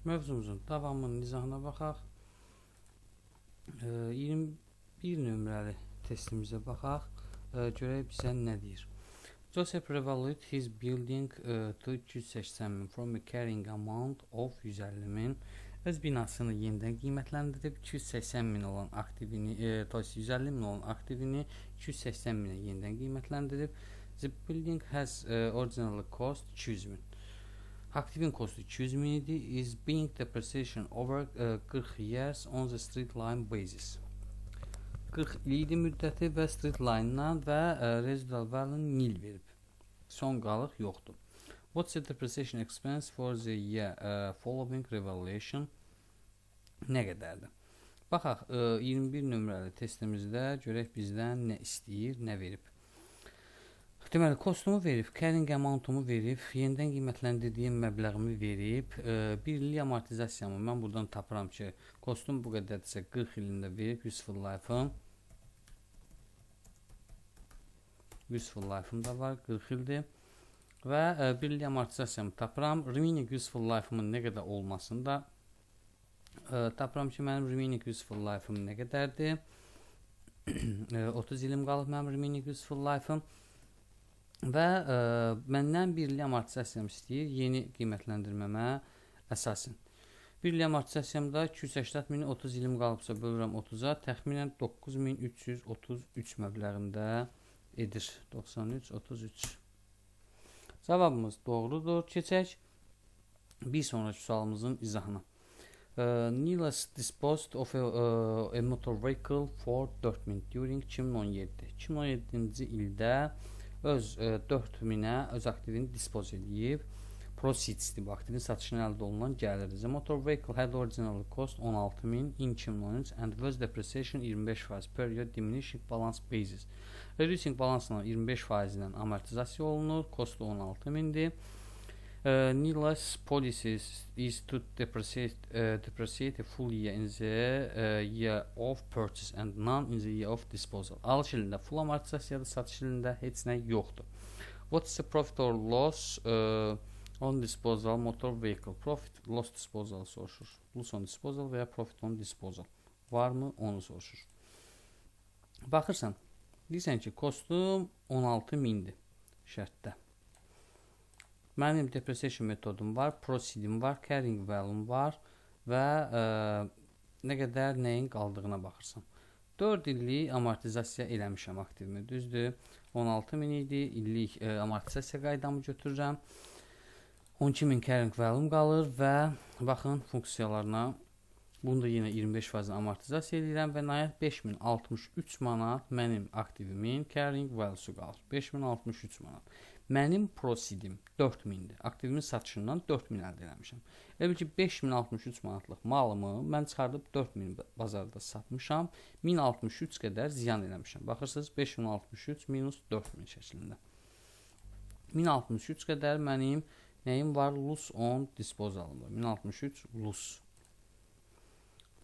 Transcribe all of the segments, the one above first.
Mövzumuzun davamının izahına baxaq. 21 nömrəli testimizə baxaq. Görək bizə nə deyir. Joseph revalued his building to 280 min from a carrying amount of 150 min. Öz binasını yenidən qiymətləndirib 280 min olan aktivini, 150 min olan aktivini 280 minə yenidən qiymətləndirib. The building has originally cost 200 min. Aktivin kostu 200 min idi. Is being depreciation over 40 years on the straight line basis. 40 il idi müddəti və straight line-dan və residual value nil verib. Son qalıq yoxdur. What's the depreciation expense for the year following revaluation? Nə qədərdir? Baxaq, 21 nömrəli testimizdə görək bizdən nə istəyir, nə verib. Deməli, kostumu verib, carrying amountumu verib, yenidən qiymətləndirdiyim məbləğimi verib, bir illik amortizasiyamı mən buradan tapıram ki, kostum bu qədərdirsə 40 ilində verib, useful life-ım. Useful life-ım da var, 40 ildir. Və bir illik amortizasiyamı tapıram. Remaining useful life-ımın nə qədər olmasını da tapıram ki, mənim remaining useful life-ım nə qədərdir. 30 ilim qalıb mənim remaining useful life-ım. Və məndən bir illik amortizasiyam istəyir yeni qiymətləndirməmə əsasən. Bir illik amortizasiyamda 280 min 30 ilim qalıbsa bölürəm 30-a, təxminən 9333 məbləğində edir. 9333. Cavabımız doğrudur. Keçək bir sonraki sualımızın izahına. Nilas disposed of a motor vehicle for 4000 during 2017. 2017-ci ildə öz 4000-ə öz aktivini dispoz edib. Proceeds'dir bu aktivin satışına əldə olunan gəlirdir. The motor vehicle had originally cost 16.000 in 2013 and was depreciation 25% per year diminishing balance basis. Reducing balansla 25% ilə amortizasiya olunur. Kostu 16.000-dir. Nilas policies is to depreciate a full year in the year of purchase and none in the year of disposal. Alış ilində full amortizasiyadır, satış ilində heç nə yoxdur. What's the profit or loss on disposal motor vehicle? Profit, loss disposal soruşur. Loss on disposal və ya profit on disposal. Varmı? Onu soruşur. Baxırsan, deyirsən ki, kostum 16.000-dir şərtdə. Mənim depreciation metodum var, proceedim var, carrying value'm var və nə qədər nəyin qaldığına baxırsan. 4 illik amortizasiya eləmişəm aktivimi, düzdür. 16.000 idi, illik amortizasiya qaydamı götürürəm. 12.000 carrying value'm qalır və baxın funksiyalarına. Bunu da yenə 25% amortizasiya edirəm və nəhayət 5063 manat mənim aktivimin carrying value'su qalır. 5063 manat. Mənim proceedim 4000-dir. Aktivimin satışından 4000 əldə eləmişəm. Elə bil ki, 5063 manatlıq malımı mən çıxardıb 4000 bazarda satmışam. 1063 qədər ziyan eləmişəm. Baxırsınız, 5063 minus 4000 şəklində. 1063 qədər mənim nəyim var? Loss on disposalım var. 1063 loss.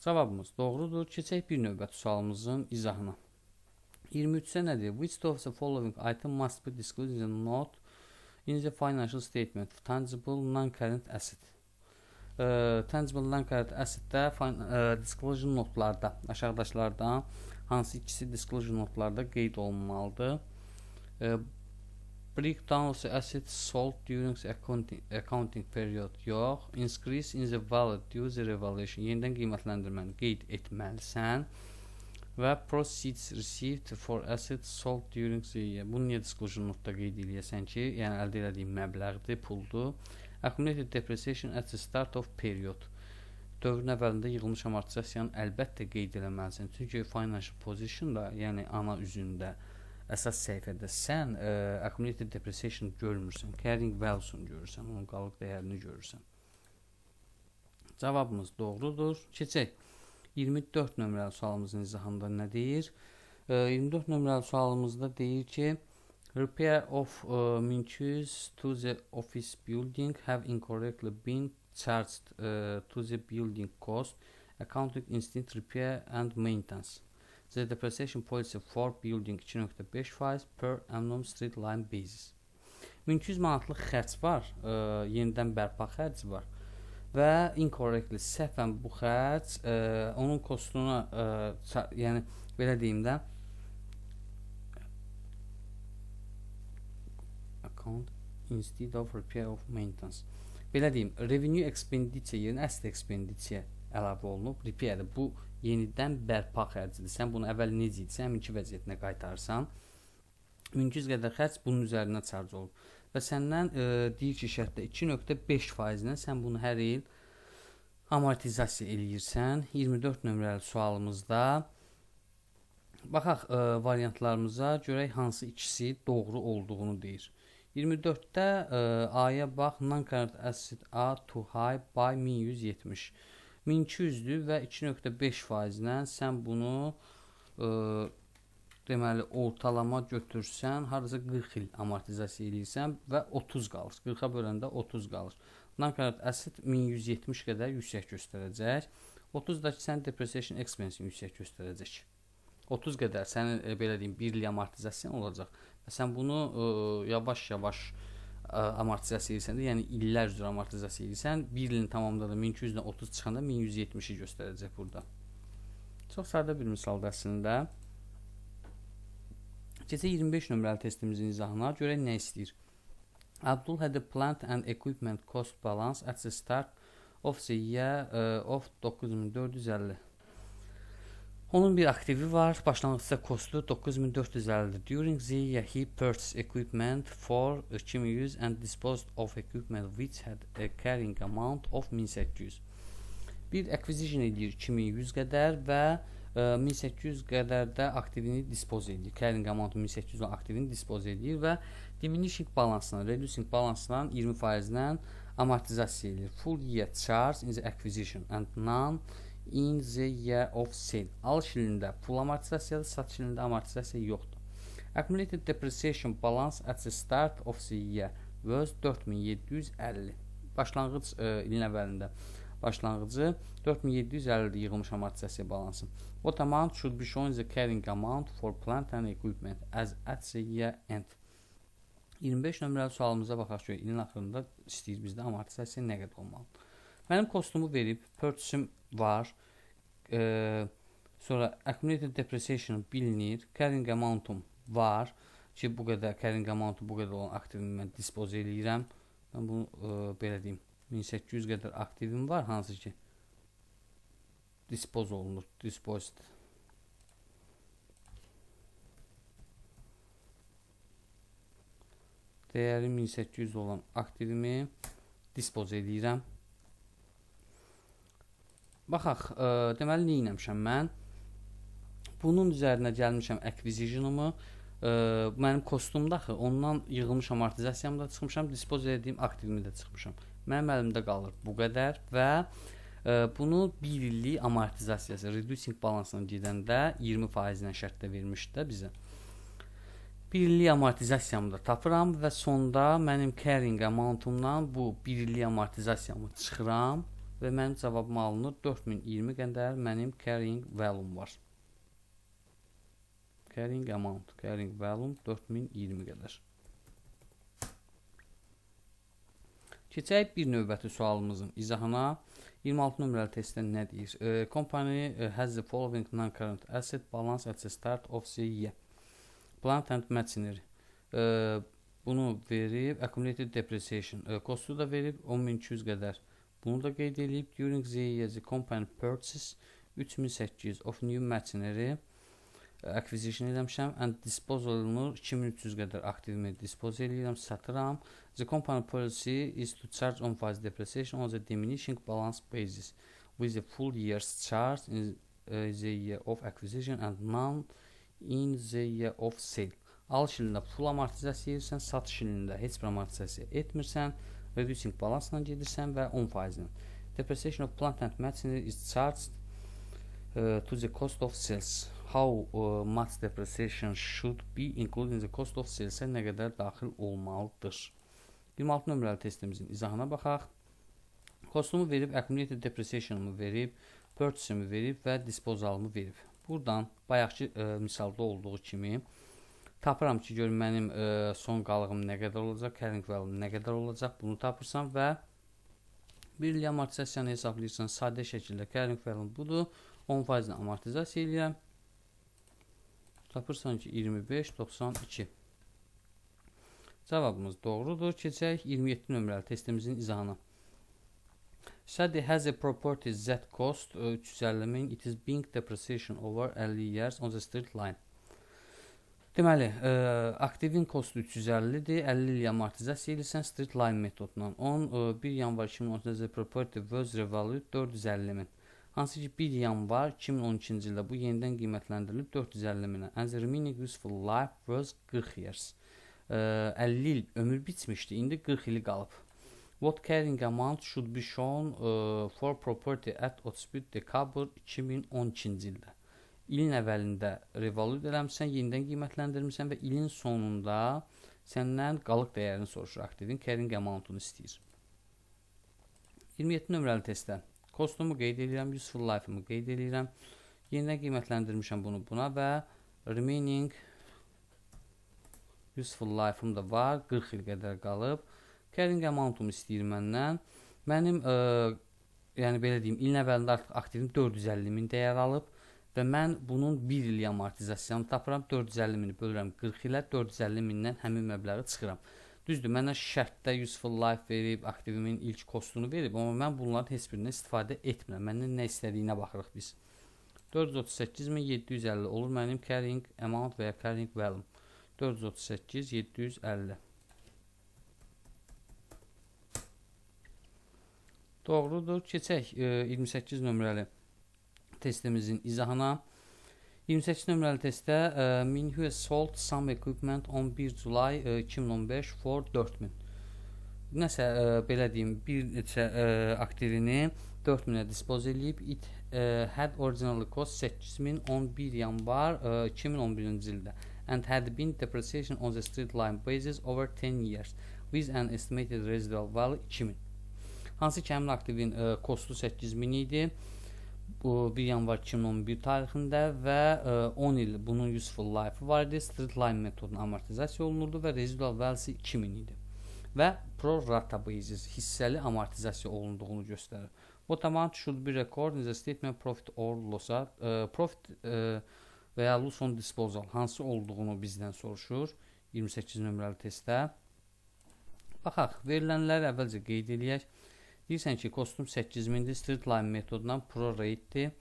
Cavabımız doğrudur. Keçək bir növbəti sualımızın izahına. 23-ə nədir? Which of the following item must be disclosed in the note in the financial statement? Tangible non-current asset. Tangible non-current assetdə disclosure notlarda, aşağıdaşlardan hansı ikisi disclosure notlarda qeyd olunmalıdır? Breakdown of the assets sold during the accounting period yox. Increase in the value due to the revaluation. Yenidən qiymətləndirməni qeyd etməlisən. Və proceeds received for assets sold during the year. Bunu niyə disclosure notda qeyd eləyəsən ki, yəni əldə elədiyin məbləğdir, puldur. Accumulated depreciation at the start of period. Dövrün əvvəlində yığılmış amortizasiyanı əlbəttə qeyd eləməlisən. Çünki financial position da, yəni ana üzündə, əsas səhifədə sən accumulated depreciation görmürsən, carrying value'sunu görürsən, onun qalıq dəyərini görürsən. Cavabımız doğrudur. Keçək. 24 nömrəli sualımızın izahında nə deyir? 24 nömrəli sualımızda deyir ki, repair of minçüz to the office building have incorrectly been charged to the building cost, accounting instinct repair and maintenance. The depreciation policy for building 2.5% per annum straight line basis. 1200 manatlıq xərc var, yenidən bərpa xərci var. və incorrectly səhvən bu xərc onun kostuna yəni belə deyim də account instead of repair of maintenance. Belə deyim, revenue expenditure yerinə asset expenditure əlavə olunub. Repair bu yenidən bərpa xərcidir. Sən bunu əvvəl necə idi, həminki vəziyyətinə qaytarsan. Mümkün qədər xərc bunun üzərinə charge olub. Və səndən deyir ki, şərtdə 2.5%-lə sən bunu hər il amortizasiya eləyirsən. 24 nömrəli sualımızda baxaq variantlarımıza görək hansı ikisi doğru olduğunu deyir. 24-də A-ya bax, non-current asset are too high by 1170. 1200-dür və 2.5%-lə sən bunu deməli ortalama götürsən, harasa 40 il amortizasiya edirsən və 30 qalır. 40-a böləndə 30 qalır. Non-current asset 1170 qədər yüksək göstərəcək. 30-dakı sən depreciation expense-ni yüksək göstərəcək. 30 qədər sənin belə deyim 1 il amortizasiyan olacaq. Və sən bunu yavaş-yavaş amortizasiya edirsən də, yəni illər üzrə amortizasiya edirsən, 1 ilin tamamında da 1200-dən 30 çıxanda 1170-i göstərəcək burada. Çox sadə bir misaldır əslində. Keçək 25 nömrəli testimizin izahına. Görək nə istəyir. Abdul had a plant and equipment cost balance at the start of the year of 9450. Onun bir aktivi var. Başlanğıcda kostu 9450'dir. During the year he purchased equipment for 2100 and disposed of equipment which had a carrying amount of 1800. Bir acquisition edir 2100 qədər və 1800 qədər də aktivini dispose edir. Carrying amount 1800 olan aktivini dispose edir və diminishing balansından, reducing balansından 20%-lə amortizasiya edir. Full year charge in the acquisition and none in the year of sale. Alış ilində full amortizasiyadır, satış ilində amortizasiya yoxdur. Accumulated depreciation balance at the start of the year was 4750. Başlanğıc ilin əvvəlində başlanğıcı 4750-dir yığılmış amortizasiya balansı. What amount should be shown the carrying amount for plant and equipment as at the year end? 25 nömrəli sualımıza baxaq ki, ilin axırında istəyir bizdə amortizasiya nə qədər olmalıdır. Mənim kostumu verib, purchase-im var, sonra accumulated depreciation bilinir, carrying amount-um var ki, bu qədər carrying amount-u bu qədər olan aktivimi mən dispose eləyirəm. Mən bunu belə deyim, 1800 qədər aktivim var, hansı ki dispose olunur, disposed. Dəyəri 1800 olan aktivimi dispose edirəm. Baxaq, deməli, nə etmişəm mən? Bunun üzərinə gəlmişəm acquisition-umu. Mənim kostumda axı, ondan yığılmış amortizasiyamda çıxmışam, dispose ediyim aktivimi də çıxmışam. Mənim əlimdə qalır bu qədər və bunu 1 illik amortizasiyası, reducing balansına gedəndə 20% ilə şərtdə vermişdi də bizə. 1 illik amortizasiyamı da tapıram və sonda mənim carrying amount-umdan bu 1 illik amortizasiyamı çıxıram və mənim cavabım alınır 4020 qədər mənim carrying value var. Carrying amount, carrying value 4020 qədər. Keçək bir növbəti sualımızın izahına. 26 nömrəli testdə nə deyir? Company has the following non-current asset balance at the start of the year. Plant and machinery. Bunu verib, accumulated depreciation. Kostu da verib 10200 qədər. Bunu da qeyd edib. During the year the company purchase 3800 of new machinery acquisition eləmişəm and dispose olunur 2300 qədər aktivimi dispose edirəm, satıram. The company policy is to charge on phase depreciation on the diminishing balance basis with the full year's charge in the year of acquisition and none in the year of sale. Alış ilində full amortizasiya edirsən, satış ilində heç bir amortizasiya etmirsən, reducing balansla gedirsən və 10%. Depreciation of plant and machinery is charged to the cost of sales. How much depreciation should be including the cost of sales-ə nə qədər daxil olmalıdır? 26 nömrəli testimizin izahına baxaq. Kostumu verib, accumulated depreciation-ımı verib, purchase-ımı verib və disposalımı verib. Buradan bayaqki misalda olduğu kimi tapıram ki, görün mənim son qalığım nə qədər olacaq, carrying value nə qədər olacaq, bunu tapırsan və 1 illik amortizasiyanı hesablayırsan sadə şəkildə carrying value budur. 10% amortizasiya edirəm. Tapırsan ki 25.92. Cavabımız doğrudur. Keçək 27 nömrəli testimizin izahına. Study has a property that cost 350.000. It is being depreciation over 50 years on the straight line. Deməli, aktivin kostu 350-dir, 50 il amortizasiya edirsən straight line metodundan. 1 yanvar 2018-də property was revalued 450.000. Hansı ki 1 yanvar 2012-ci ildə bu yenidən qiymətləndirilib 450.000-ə. And the remaining useful life was 40 years. 50 il ömür bitmişdi, indi 40 ili qalıb. What carrying amount should be shown for property at 31 dekabr 2012-ci ildə? İlin əvvəlində revalüt eləmişsən, yenidən qiymətləndirmişsən və ilin sonunda səndən qalıq dəyərini soruşur aktivin, carrying amountunu istəyir. 27 nömrəli testdə kostumu qeyd edirəm, useful life-ımı qeyd edirəm, yenidən qiymətləndirmişəm bunu buna və remaining useful life-ım da var, 40 il qədər qalıb. Carrying amount-umu istəyir məndən. Mənim, yəni belə deyim, ilin əvvəlində artıq aktivim 450.000 dəyər alıb və mən bunun 1 illik amortizasiyanı tapıram. 450.000-i bölürəm 40 ilə, 450.000-dən həmin məbləği çıxıram. Düzdür, mənə şərtdə useful life verib, aktivimin ilk kostunu verib, amma mən bunların heç birindən istifadə etmirəm. Məndən nə istədiyinə baxırıq biz. 438.750 olur mənim carrying amount və ya carrying value. 438.750. Doğrudur. Keçək 28 nömrəli testimizin izahına. 28 nömrəli testdə Minhu sold some equipment on 1 July 2015 for 4.000. Nəsə belə deyim, bir neçə aktivini 4.000-ə dispose edib. It had originally cost 8.000 on 1 yanvar 2011-ci ildə and had been depreciation on the straight line basis over 10 years with an estimated residual value 2.000. Hansı ki həmin aktivin kostu 8.000 idi. Bu 1 yanvar 2011 tarixində və 10 il bunun useful life var idi. Straight line metodunun amortizasiya olunurdu və residual value 2000 idi. Və pro rata basis hissəli amortizasiya olunduğunu göstərir. What amount should be recorded in the statement profit or loss? Profit və ya loss on disposal hansı olduğunu bizdən soruşur 28 nömrəli testdə. Baxaq, verilənləri əvvəlcə qeyd edək. Deyirsən ki, kostum 8.000-dir, straight line metodundan pro rate-dir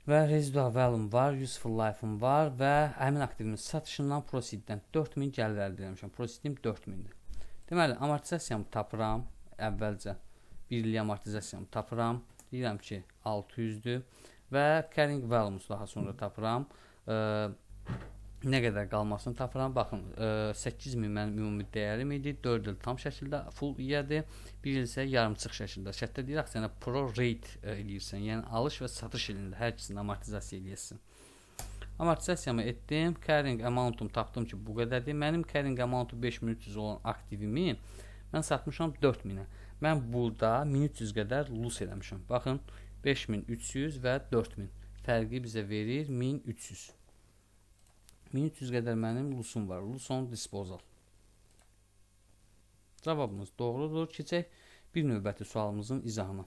və residual value var, useful life-ım var və həmin aktivimin satışından proceed-dən 4.000 gəlir əldə etmişəm. Proceed-im 4.000-dir. Deməli, amortizasiyamı tapıram əvvəlcə. 1 illik amortizasiyamı tapıram. Deyirəm ki, 600-dür və carrying value-mu daha sonra tapıram. Nə qədər qalmasını tapıram. Baxın, 8.000 mənim ümumi dəyərim idi. 4 il tam şəkildə full yedir. 1 il isə yarımçıq şəkildə. Şərtdə deyirək, sənə pro rate eləyirsən. Yəni, alış və satış ilində hər ikisini amortizasiya eləyirsən. Amortizasiyamı etdim. Carrying amount-um tapdım ki, bu qədərdir. Mənim carrying amount-u 5300 olan aktivimi mən satmışam 4000-ə. Mən burada 1300 qədər lose eləmişəm. Baxın, 5300 və 4000. Fərqi bizə verir 1300. 1300 qədər mənim lusum var. Loss on disposal. Cavabımız doğrudur. Keçək bir növbəti sualımızın izahına.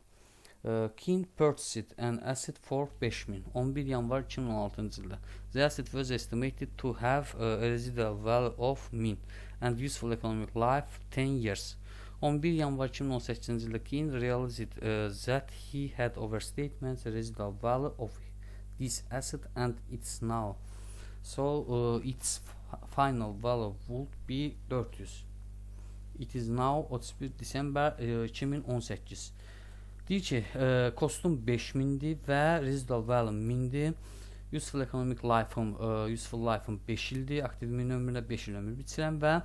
King purchased an asset for 5000 11 yanvar 2016-cı ildə. The asset was estimated to have a residual value of 1000 and useful economic life 10 years. 11 yanvar 2018-ci ildə King realized that he had overstatement the residual value of this asset and it's now. So its final value would be 400. It is now 31 December 2018. Deyir ki, kostum 5000-dir və residual value 1000-dir. Useful economic life-ım 5 ildir. Aktivimin ömründə 5 il ömür bitirəm və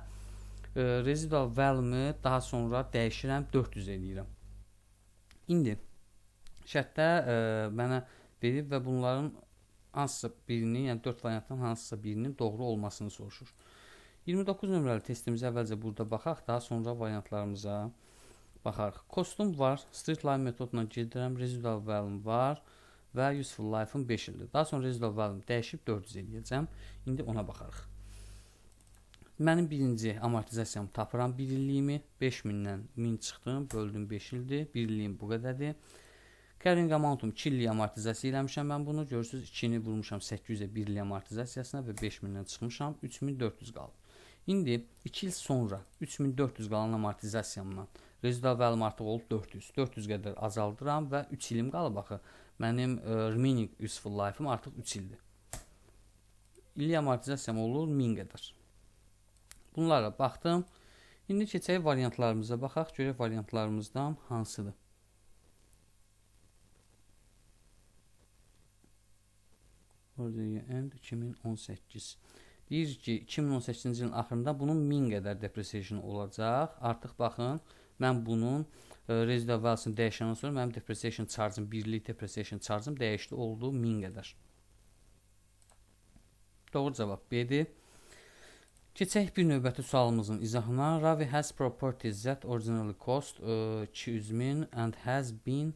residual value-ımı daha sonra dəyişirəm, 400 eləyirəm. İndi şərtdə mənə verib və bunların hansısa birinin, yəni 4 variantdan hansısa birinin doğru olmasını soruşur. 29 nömrəli testimizə əvvəlcə burada baxaq, daha sonra variantlarımıza baxarıq. Kostum var, straight line metoduna gedirəm, residual value var və useful life-ım 5 ildir. Daha sonra residual value dəyişib 400 eləyəcəm. İndi ona baxarıq. Mənim birinci amortizasiyamı tapıram 1 illiyimi. 5000-dən 1000 çıxdım, böldüm 5 ildir. 1 illiyim bu qədərdir. Carrying amount-um 2 illik amortizasiya eləmişəm mən bunu. Görürsüz 2-ni vurmuşam 800-ə 1 illik amortizasiyasına və 5000-dən çıxmışam. 3400 qalıb. İndi 2 il sonra 3400 qalan amortizasiyamdan residual value artıq olub 400. 400 qədər azaldıram və 3 ilim qalıb axı. Mənim remaining useful life-ım artıq 3 ildir. İllik amortizasiyam olur 1000 qədər. Bunlara baxdım. İndi keçək variantlarımıza baxaq. Görək variantlarımızdan hansıdır. End 2018. Deyir ki, 2018-ci ilin axırında bunun 1000 qədər depreciation olacaq. Artıq baxın, mən bunun residual value-sını dəyişəndən sonra mənim depreciation charge-ım, birlik depreciation charge-ım dəyişdi, oldu 1000 qədər. Doğru cavab B-dir. Keçək bir növbəti sualımızın izahına. Ravi has properties that originally cost 200.000 and has been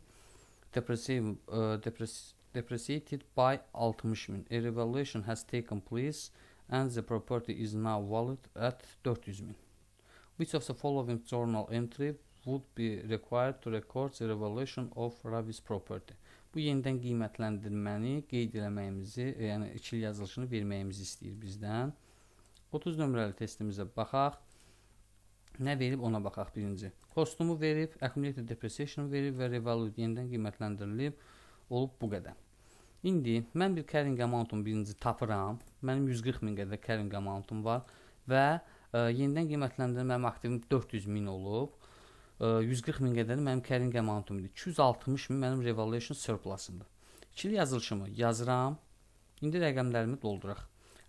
depreciated by 60.000. A revaluation has taken place and the property is now valued at 400.000. Which of the following journal entry would be required to record the revaluation of Ravi's property? Bu yenidən qiymətləndirməni qeyd eləməyimizi, yəni ikili yazılışını verməyimizi istəyir bizdən. 30 nömrəli testimizə baxaq. Nə verib ona baxaq birinci. Kostumu verib, accumulated depreciation verib və revalue yenidən qiymətləndirilib, olub bu qədər. İndi mən bir carrying amount-um birinci tapıram. Mənim 140.000 qədər carrying amount-um var və yenidən qiymətləndirilmə mənim aktivim 400.000 olub. 140.000 qədər mənim carrying amount-um idi. 260.000 mənim revaluation surplus'ımdır. İkili yazılışımı yazıram. İndi rəqəmlərimi dolduraq.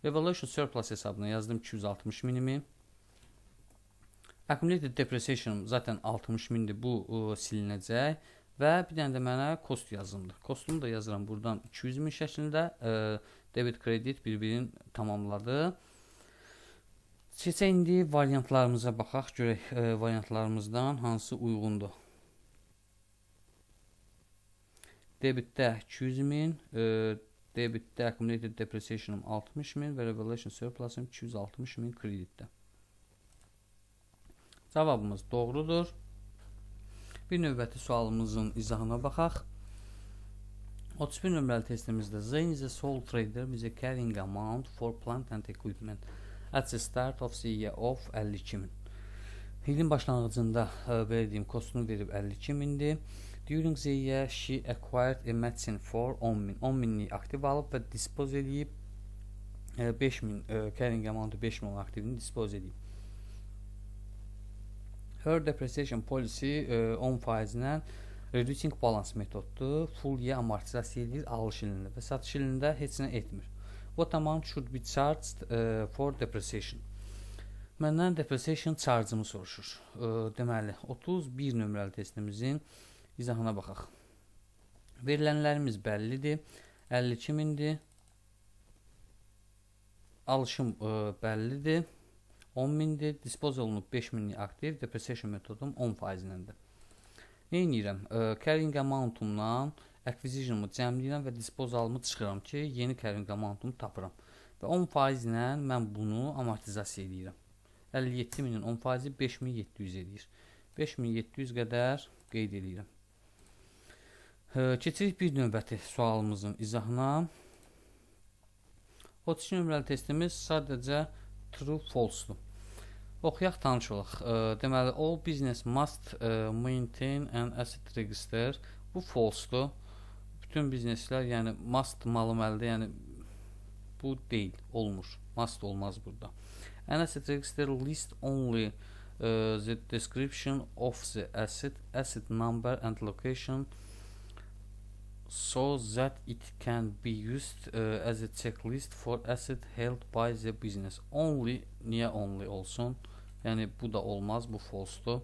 Revaluation surplus hesabına yazdım 260.000'imi. Accumulated depreciation zaten 60.000'dir. Bu silinəcək. Və bir dənə də mənə cost yazılımdır. Kostumu da yazıram buradan 200.000 şəklində. Debit kredit bir-birini tamamladı. Keçək indi variantlarımıza baxaq. Görək variantlarımızdan hansı uyğundur. Debitdə 200.000, debitdə accumulated depreciation'ım 60.000 və revaluation surplus'ım 260.000 kreditdə. Cavabımız doğrudur. Bir növbəti sualımızın izahına baxaq. 31 nömrəli testimizdə Zain is a sole trader with a carrying amount for plant and equipment at the start of the year of 52.000. İlin başlanğıcında verdiğim kostunu verib 52.000'dir. During the year she acquired a machine for 10.000. 10.000'lik aktiv alıb və dispose edib 5.000 carrying amount'u 5.000 aktivini dispose edib. Her depreciation policy 10%-lə reducing balance metoddur. Full year amortizasiya edir alış ilində və satış ilində heç nə etmir. What amount should be charged for depreciation? Məndən depreciation charge-ımı soruşur. Deməli, 31 nömrəli testimizin izahına baxaq. Verilənlərimiz bəllidir. 52.000'dir. Alışım bəllidir. 10.000'dir. Dispose olunub 5.000'lik aktiv. Depreciation metodum 10%-ləndir. Nə edirəm? Carrying amount-umdan acquisition-umu cəmləyirəm və disposal-ımı çıxıram ki, yeni carrying amount-umu tapıram. Və 10%-lə mən bunu amortizasiya edirəm. 57.000'in 10%-i 5.700 edir. 5.700 qədər qeyd edirəm. Keçirik bir növbəti sualımızın izahına. 32 nömrəli testimiz sadəcə true-false-dur. Oxuyaq, tanış olaq. Deməli, all business must maintain an asset register. Bu false-dur. Bütün bizneslər, yəni must malıməlidir, yəni bu deyil, olmur. Must olmaz burada. An asset register list only the description of the asset number and location so that it can be used as a checklist for asset held by the business. Only, niyə only olsun? Yəni bu da olmaz, bu false-dur.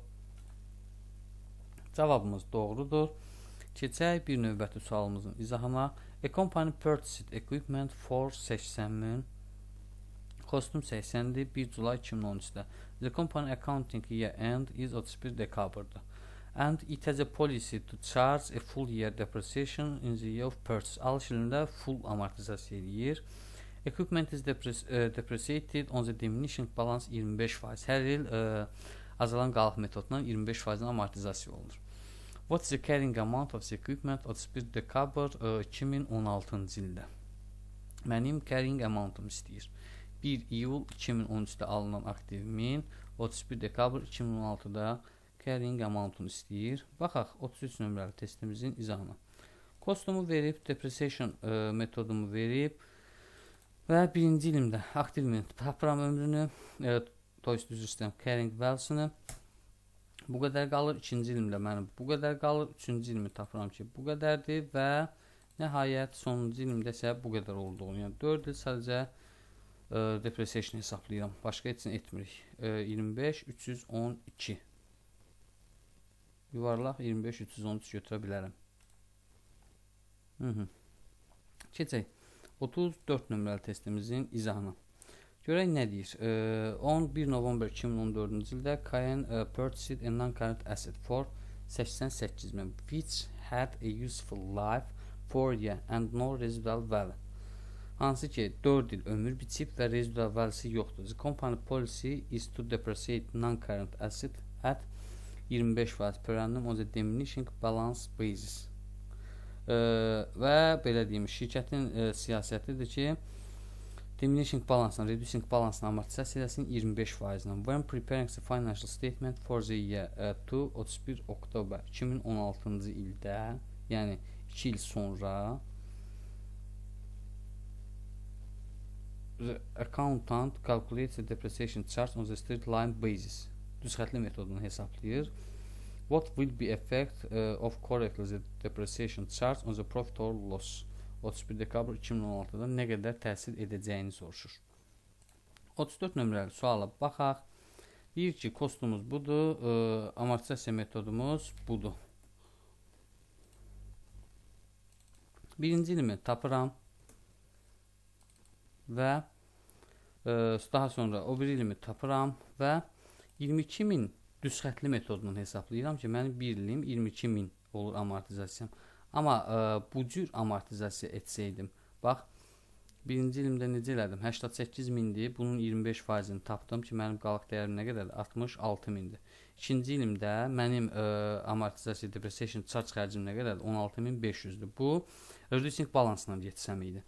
Cavabımız doğrudur. Keçək bir növbəti sualımızın izahına. A company purchased equipment for 80.000. Kostum 80'dir. 1 July 2013'də. The company accounting year end is 31 Dekabr'dır. And it has a policy to charge a full year depreciation in the year of purchase. Alış ilində full amortizasiya edir. Equipment is depreciated on the diminishing balance 25%. Hər il azalan qalıq metodundan 25% amortizasiya olunur. What is the carrying amount of the equipment 31 dekabr 2016-cı ildə? Mənim carrying amountum istəyir. 1 iyul 2013-də alınan aktivimin 31 dekabr 2016-da carrying amountunu istəyir. Baxaq 33 nömrəli testimizin izahına. Kostumu verib, depreciation metodumu verib və birinci ilimdə aktivimin tapıram ömrünü, to ist düz istəyirəm, carrying valuesunu bu qədər qalır. İkinci ilimdə mənim bu qədər qalır. Üçüncü ilimi tapıram ki, bu qədərdir və nəhayət sonuncu ilimdə isə bu qədər olduğunu, yəni 4 il sadəcə depreciation hesablayıram. Başqa heç nə etmirik. 25 312 yuvarlaq 25 313 götürə bilərəm. Keçək 34 nömrəli testimizin izahına. Görək nə deyir. 11 November 2014-cü ildə Cayenne purchased a non-current asset for 88.000 which had a useful life 4 year and no residual value. Hansı ki 4 il ömür biçib və residual value'si yoxdur. The company policy is to depreciate non-current asset at 25% per annum on the diminishing balance basis. Və belə deyim, şirkətin siyasətidir ki, diminishing balance, reducing balance amortizasiya edəsin 25%. When preparing the financial statement for the year to 31 oktober 2016-cı ildə, yəni 2 il sonra the accountant calculates the depreciation charge on the straight line basis. Düz xətli metodunu hesablayır. What will be effect of correctly the depreciation charge on the profit or loss? 31 dekabr 2016-da nə qədər təsir edəcəyini soruşur. 34 nömrəli suala baxaq. Deyir ki, kostumuz budur, amortizasiya metodumuz budur. Birinci ilimi tapıram və daha sonra o bir ilimi tapıram və 22.000 düz xətli metodunun hesablayıram ki, mənim bir ilim 22.000 olur amortizasiyam. Amma bu cür amortizasiya etsəydim, bax, birinci ilimdə necə elədim? 88.000-dir, bunun 25%-ni tapdım ki, mənim qalıq dəyərim nə qədərdir? 66.000-dir. İkinci ilimdə mənim amortizasiya depreciation charge xərcim nə qədərdir? 16.500-dür. Bu, reducing balance-la getsəm idi.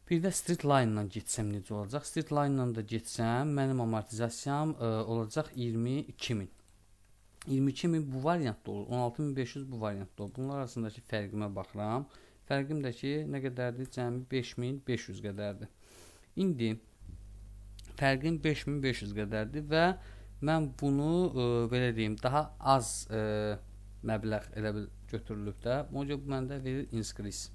Bir də straight line-la getsəm necə olacaq? Straight line-la da getsəm, mənim amortizasiyam olacaq 22.000. 22.000 bu variantda olur, 16.500 bu variantda olur. Bunlar arasındakı fərqimə baxıram. Fərqim də ki, nə qədərdir? Cəmi 5.500 qədərdir. İndi fərqim 5.500 qədərdir və mən bunu, belə deyim, daha az məbləğ elə bil götürülüb də. Ona görə bu məndə verir increase.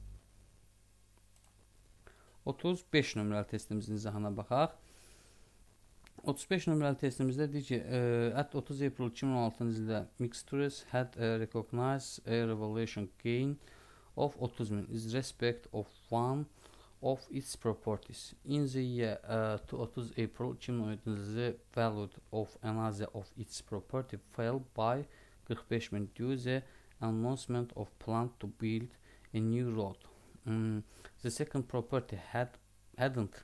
35 nömrəli testimizin izahına baxaq. 35 nömrəli testimizdə deyir ki, at 30 April 2016-cı ildə Mixtures had recognized a revaluation gain of 30.000 is respect of one of its properties. In the year to 30 April 2017, the value of another of its property fell by 45.000 due to the announcement of plan to build a new road. The second property hadn't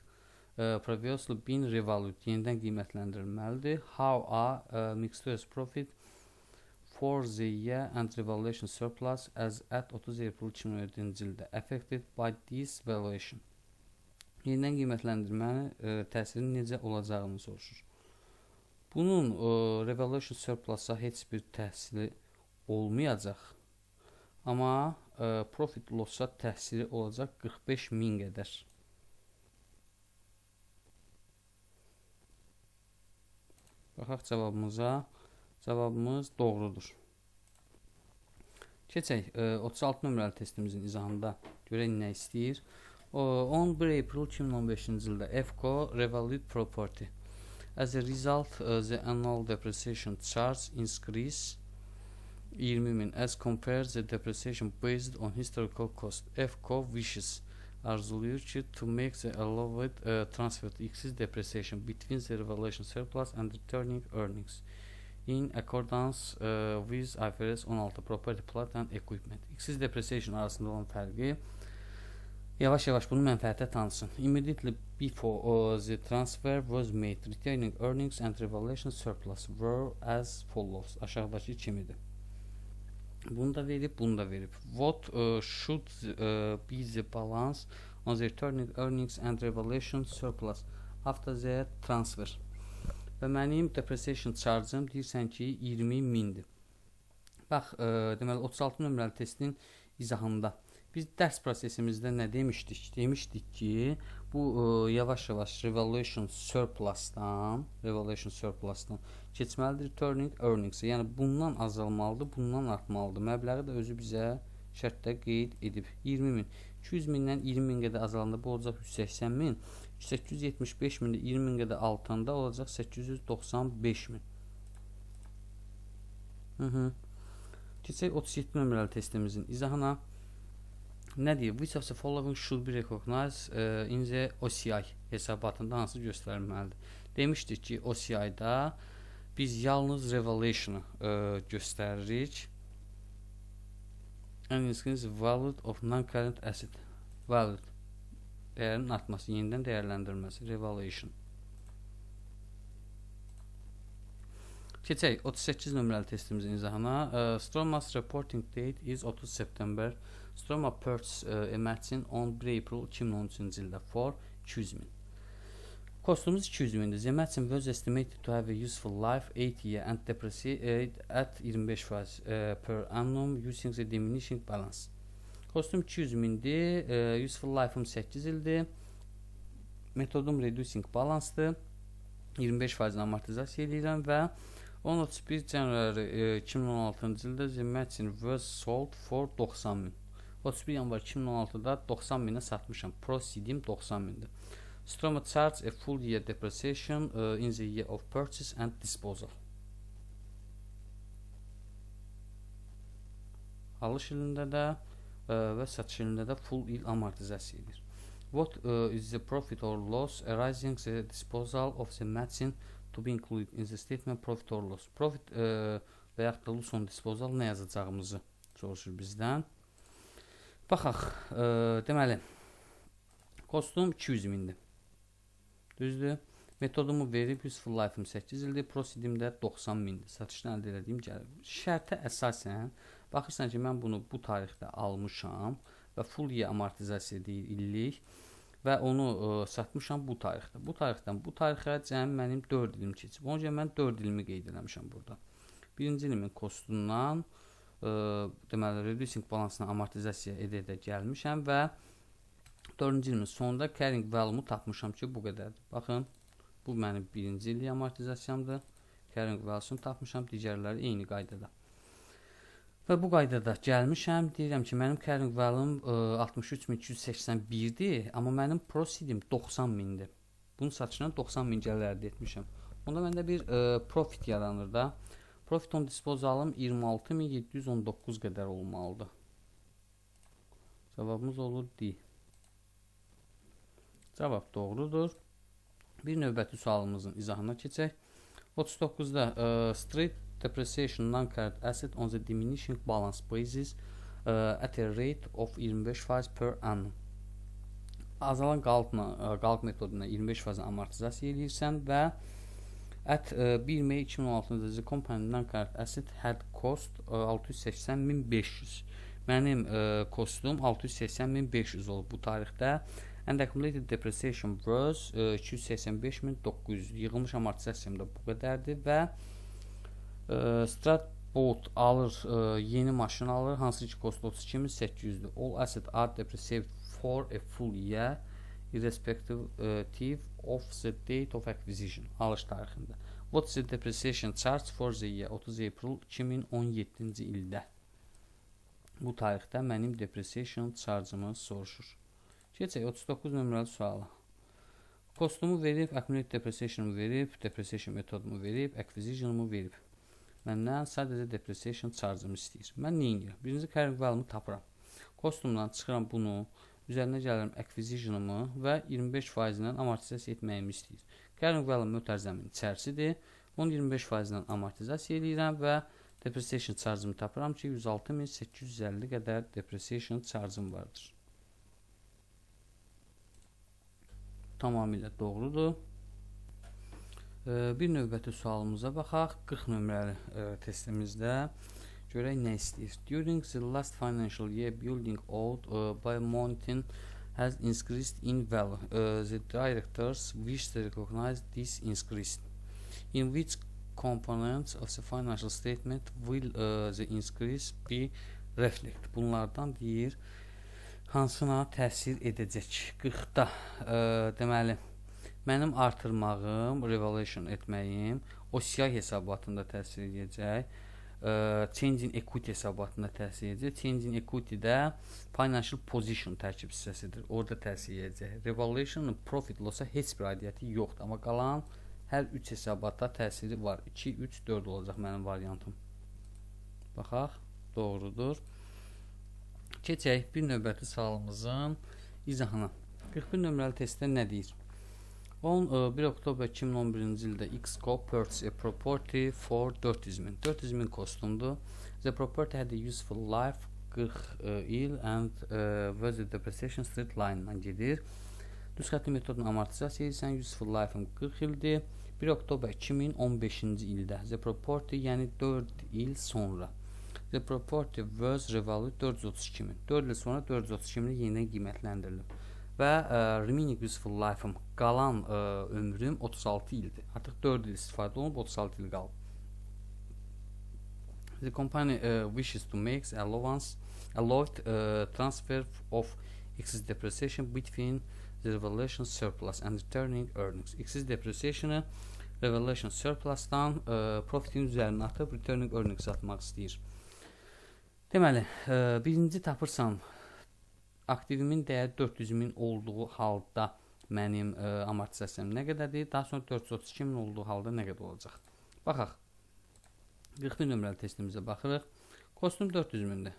previously been revalued. Yenidən qiymətləndirilməlidir. How are Mixtures profit for the year and revaluation surplus as at 30 April 2017-ci ildə affected by this valuation? Yenidən qiymətləndirmənin təsirinin necə olacağını soruşur. Bunun revaluation surplusa heç bir təsiri olmayacaq. Amma profit lossa təsiri olacaq 45.000 qədər. Baxaq cavabımıza. Cavabımız doğrudur. Keçək 36 nömrəli testimizin izahında görək nə istəyir. 11 April 2015-ci ildə EFCO revalued property. As a result, the annual depreciation charge increase 20.000 as compared the depreciation based on historical cost. EFCO wishes arzuluyur ki to make the allowed transfer to excess depreciation between the revaluation surplus and returning earnings in accordance with IFRS 16 property, plant and equipment. Excess depreciation arasında olan fərqi Yavaş-yavaş bunu mənfəətə tanısın. Immediately before the transfer was made, retaining earnings and revaluation surplus were as follows. Aşağıdakı kimidir. Bunu da verib, bunu da verib. What should be the balance on the returning earnings and revaluation surplus after the transfer? Və mənim depreciation charge'ım deyirsən ki 20.000-dir. Bax, deməli 36 nömrəli testin izahında biz dərs prosesimizdə nə demişdik? Demişdik ki, bu yavaş-yavaş revaluation surplusdan keçməlidir returning earnings. Yəni bundan azalmalıdır, bundan artmalıdır. Məbləği də özü bizə şərtdə qeyd edib. 20.000. 200.000-dən 20.000 qədər azalanda bu olacaq 180.000. 875.000-də 20.000 qədər altında olacaq 895.000. Keçək 37 nömrəli testimizin izahına. Nə deyir? Which of the following should be recognized in the OCI hesabatında hansı göstərilməlidir? Demişdik ki, OCI-da biz yalnız revaluation-ı göstəririk. And is value of non-current asset. Value dəyərinin artması, yenidən dəyərləndirilməsi, revaluation. Keçək 38 nömrəli testimizin izahına. Stroma's reporting date is 30 September. Stroma purchased a matching on 1 April 2013-cü ildə for 200.000. Costumuz 200.000-dir. The matching was estimated to have a useful life 8 year and depreciate at 25% per annum using the diminishing balance. Kostum 200.000-dir. Useful life'ım 8 ildir. Metodum reducing balance'dır. 25% amortizasiya edirəm və 31 January 2016-cı ildə the matching was sold for 90.000. 31 yanvar 2016-da 90.000-ə satmışam. Proceed'im 90.000-dir. Stroma charge a full year depreciation in the year of purchase and disposal. Alış ilində də və satış ilində də full il amortizasiya edir. What is the profit or loss arising the disposal of the matching to be included in the statement profit or loss? Profit və yaxud da loss on disposal nə yazacağımızı soruşur bizdən. Baxaq, deməli, kostum 200.000-dir. Düzdür. Metodumu verib, useful life'ım 8 ildir, proceed'im də 90.000-dir. Satışdan əldə edədiyim gəlir. Şərtə əsasən, baxırsan ki, mən bunu bu tarixdə almışam və full year amortizasiya deyir illik və onu satmışam bu tarixdə. Bu tarixdən bu tarixə cəmi mənim 4 ilim keçib. Ona görə mən 4 ilimi qeyd eləmişəm burada. Birinci ilimin kostundan deməli, reducing balansına amortizasiya edə gəlmişəm və 4-cü ilimin sonunda carrying value-mu tapmışam ki, bu qədərdir. Baxın, bu mənim birinci illik amortizasiyamdır. Carrying value-sunu tapmışam, digərləri eyni qaydada. Və bu qaydada gəlmişəm, deyirəm ki, mənim carrying value-um 63.281-dir, amma mənim proceed-im 90.000-dir. Bunun satışından 90.000 gəlir əldə etmişəm. Onda məndə bir profit yaranır da. Profit on disposalım 26.719 qədər olmalıdır. Cavabımız olur D. Cavab doğrudur. Bir növbəti sualımızın izahına keçək. 39-da straight depreciation non-current asset on the diminishing balance basis at a rate of 25% per annum. Azalan qalıq metoduna 25% amortizasiya edirsən və at 1 May 2016-da the company non-current asset had cost 680.500. Mənim kostum 680.500 olub bu tarixdə. And accumulated depreciation was 285.900. Yığılmış amortizasiyam da bu qədərdir və Stratbot alır, yeni maşın alır, hansı ki cost 32.800-dür. All assets are depreciated for a full year irrespective of the date of acquisition. Alış tarixində. What is the depreciation charge for the year 30 April 2017-ci ildə? Bu tarixdə mənim depreciation charge-ımı soruşur. Keçək 39 nömrəli suala. Kostumu verib, accumulated depreciation-ımı verib, depreciation metodumu verib, acquisition-ımı verib. Məndən sadəcə depreciation charge-ımı istəyir. Mən nə edirəm? Birinci carrying value-ımı tapıram. Kostumdan çıxıram bunu, üzərinə gəlirəm acquisition-ımı və 25% ilə amortizasiya etməyimi istəyir. Carrying value mötərizəmin içərisidir. Onu 25% ilə amortizasiya edirəm və depreciation charge-ımı tapıram ki, 106.850 qədər depreciation charge-ım vardır. tamamilə doğrudur. Bir növbəti sualımıza baxaq. 40 nömrəli testimizdə görək nə istəyir. During the last financial year, building owed by Mountain has increased in value. The directors wish to recognize this increase. In which components of the financial statement will the increase be reflected? Bunlardan deyir, hansına təsir edəcək? 40-da deməli, mənim artırmağım, revaluation etməyim o siyah hesabatında təsir edəcək. Change in equity hesabatında təsir edəcək. Change in equity-də financial position tərkib hissəsidir. Orada təsir edəcək. Revaluation profit loss-a heç bir aidiyyəti yoxdur. Amma qalan hər 3 hesabata təsiri var. 2, 3, 4 olacaq mənim variantım. Baxaq, doğrudur. Keçək bir növbəti sualımızın izahına. 41 nömrəli testdə nə deyir? 1 oktober 2011-ci ildə X-Co purchased a property for 400.000. 400.000 kostumdur. The property had a useful life 40 il and was a depreciation straight line-dan gedir. Düz xətti metodun amortizasiya edirsən, useful life-ım 40 ildir. 1 oktober 2015-ci ildə the property, yəni 4 il sonra. The property was revalued 432.000. 4 il sonra 432.000 yenidən qiymətləndirilib. Və remaining useful life-ım, qalan ömrüm 36 ildir. Artıq 4 il istifadə olunub, 36 il qalıb. The company wishes to make allowed transfer of excess depreciation between the revaluation surplus and returning earnings. Excess depreciation-ı revaluation surplus-dan profitin üzərinə atıb returning earnings atmaq istəyir. Deməli, birinci tapırsan, aktivimin dəyəri 400.000 olduğu halda mənim amortizasiyam nə qədərdir? Daha sonra 432.000 olduğu halda nə qədər olacaq? Baxaq. 41 nömrəli testimizə baxırıq. Kostum 400.000-dir.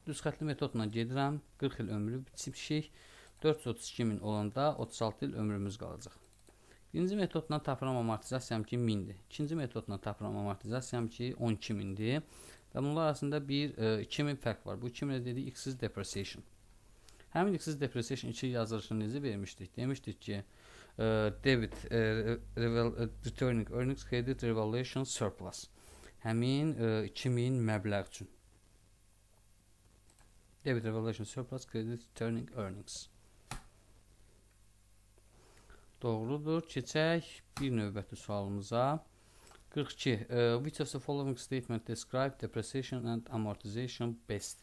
Düz xətli metodla gedirəm. 40 il ömrü bitişik. 432.000 olanda 36 il ömrümüz qalacaq. Birinci metodla tapıram amortizasiyam ki 1000-dir. İkinci metodla tapıram amortizasiyam ki 12.000-dir. Və bunlar arasında bir 2000 fərq var. Bu 2000 dedik excess depreciation. Həmin excess depreciation 2 yazılışını necə vermişdik? Demişdik ki debit returning earnings, credit revaluation surplus. Həmin 2000 məbləğ üçün. Debit revaluation surplus, credit returning earnings. Doğrudur. Keçək bir növbəti sualımıza. 42. Which of the following statement describe depreciation and amortization best?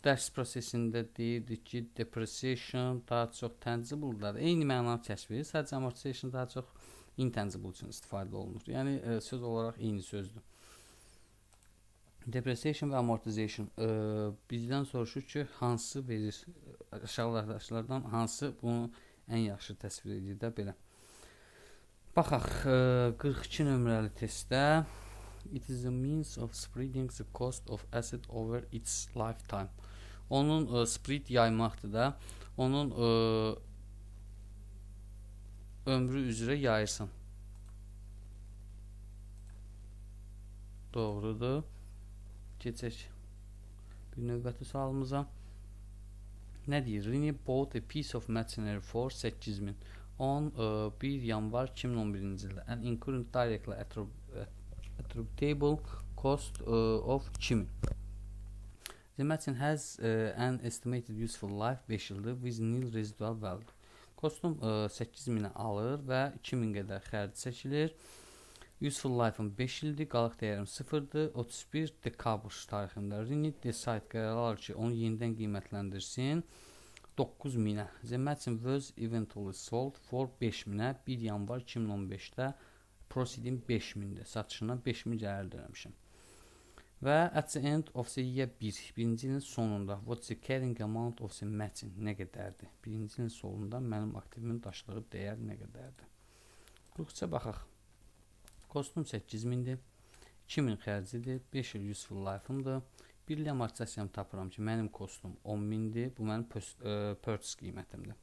Dərs prosesində deyirdik ki, depreciation daha çox tangible-dır. Eyni mənanı kəşf edir. Sadəcə amortization daha çox intangible üçün istifadə olunur. Yəni söz olaraq eyni sözdür. Depreciation və amortization bizdən soruşur ki, hansı verir? Aşağıdaşlardan hansı bunu ən yaxşı təsvir edir də belə. Baxaq, 42 nömrəli testdə it is a means of spreading the cost of asset over its lifetime. Onun spread yaymaqdır da, onun ömrü üzrə yayırsan. Doğrudur. Keçək bir növbəti sualımıza. Nə deyir? Rini bought a piece of machinery for 8.000 on 1 yanvar 2011-ci ildə and incurring directly attributable cost of 2.000. The machine has an estimated useful life 5 ildir with nil residual value. Kostum 8.000-ə alır və 2.000 qədər xərci çəkilir. Useful life-ım 5 ildir, qalıq dəyərim 0-dır. 31 dekabr tarixində Rini decide qərar alır ki, onu yenidən qiymətləndirsin 9.000-ə. The machine was eventually sold for 5.000-ə 1 yanvar 2015-də proceeding 5.000-dir. Satışına 5.000 gəlir eləmişim. Və at the end of the year 1-ci ilin sonunda what's the carrying amount of the machine nə qədərdir? 1-ci ilin sonunda mənim aktivimin daşıdığı dəyər nə qədərdir? Qurqça baxaq. Kostum 8.000-dir. 2.000 xərcidir. 5 il useful life-ımdır. Birli amortizasiyamı tapıram ki, mənim kostum 10.000-dir. Bu mənim purchase qiymətimdir.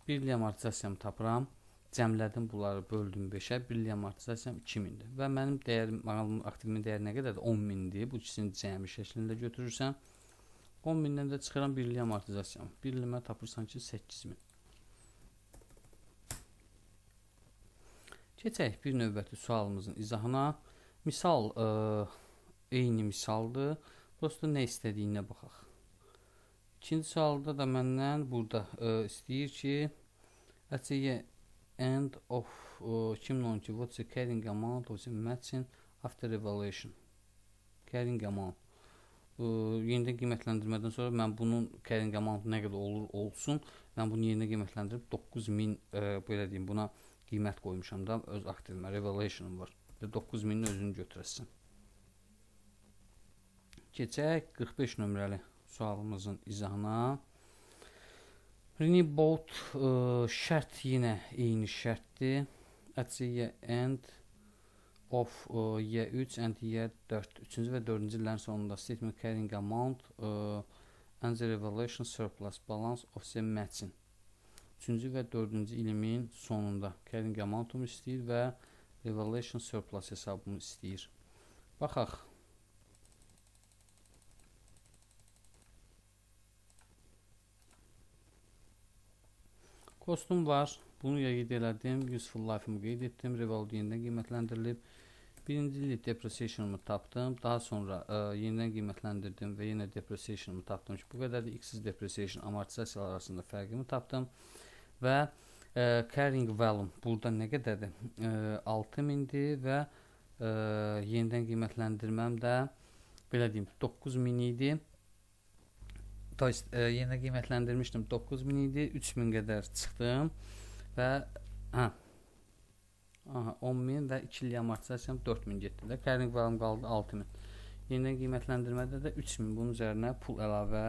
Birli amortizasiyamı tapıram. Cəmlədim bunları, böldüm 5-ə. Birli amortizasiyam 2.000-dir. Və mənim dəyərim, aktivimin dəyəri nə qədərdir? 10.000-dir. Bu ikisini cəmi şəklində götürürsən. 10.000-dən də çıxıram 1 illik amortizasiyam. 1 ilimə tapırsan ki 8.000. Keçək bir növbəti sualımızın izahına. Misal eyni misaldır. Prosta nə istədiyinə baxaq. İkinci sualda da məndən burada istəyir ki at the end of 2012 what's the carrying amount of the matching after evaluation? Carrying amount. Yenidən qiymətləndirmədən sonra mən bunun carrying amount nə qədər olur olsun, mən bunu yenidən qiymətləndirib 9.000 belə deyim, buna qiymət qoymuşam da öz aktivimə, revaluation'um var. 9.000-in özünü götürəsən. Keçək 45 nömrəli sualımızın izahına. Renewboat şərt yenə eyni şərtdir. At the end of year 3 and year 4. 3-cü və 4-cü illərin sonunda statement carrying amount and the revaluation surplus balance of the matching. 3-cü və 4-cü ilimin sonunda carrying amountumu istəyir və revaluation surplus hesabımı istəyir. Baxaq. Kostum var. Bunu qeyd elədim. Useful life-ımı qeyd etdim. Revalue yenidən qiymətləndirilib. Birinci illik depreciation-ımı tapdım. Daha sonra yenidən qiymətləndirdim və yenə depreciation-ımı tapdım ki, bu qədər də X-siz depreciation amortizasiyalar arasında fərqimi tapdım. Və carrying value burada nə qədərdir? 6.000-dir və yenidən qiymətləndirməm də belə deyim 9.000 idi. Yenə qiymətləndirmişdim 9.000 idi, 3.000 qədər çıxdım və 10.000 və 2 illik amortizasiyam 4.000 getdi də, carrying value qaldı 6.000. Yenə qiymətləndirmədə də 3.000 bunun üzərinə pul əlavə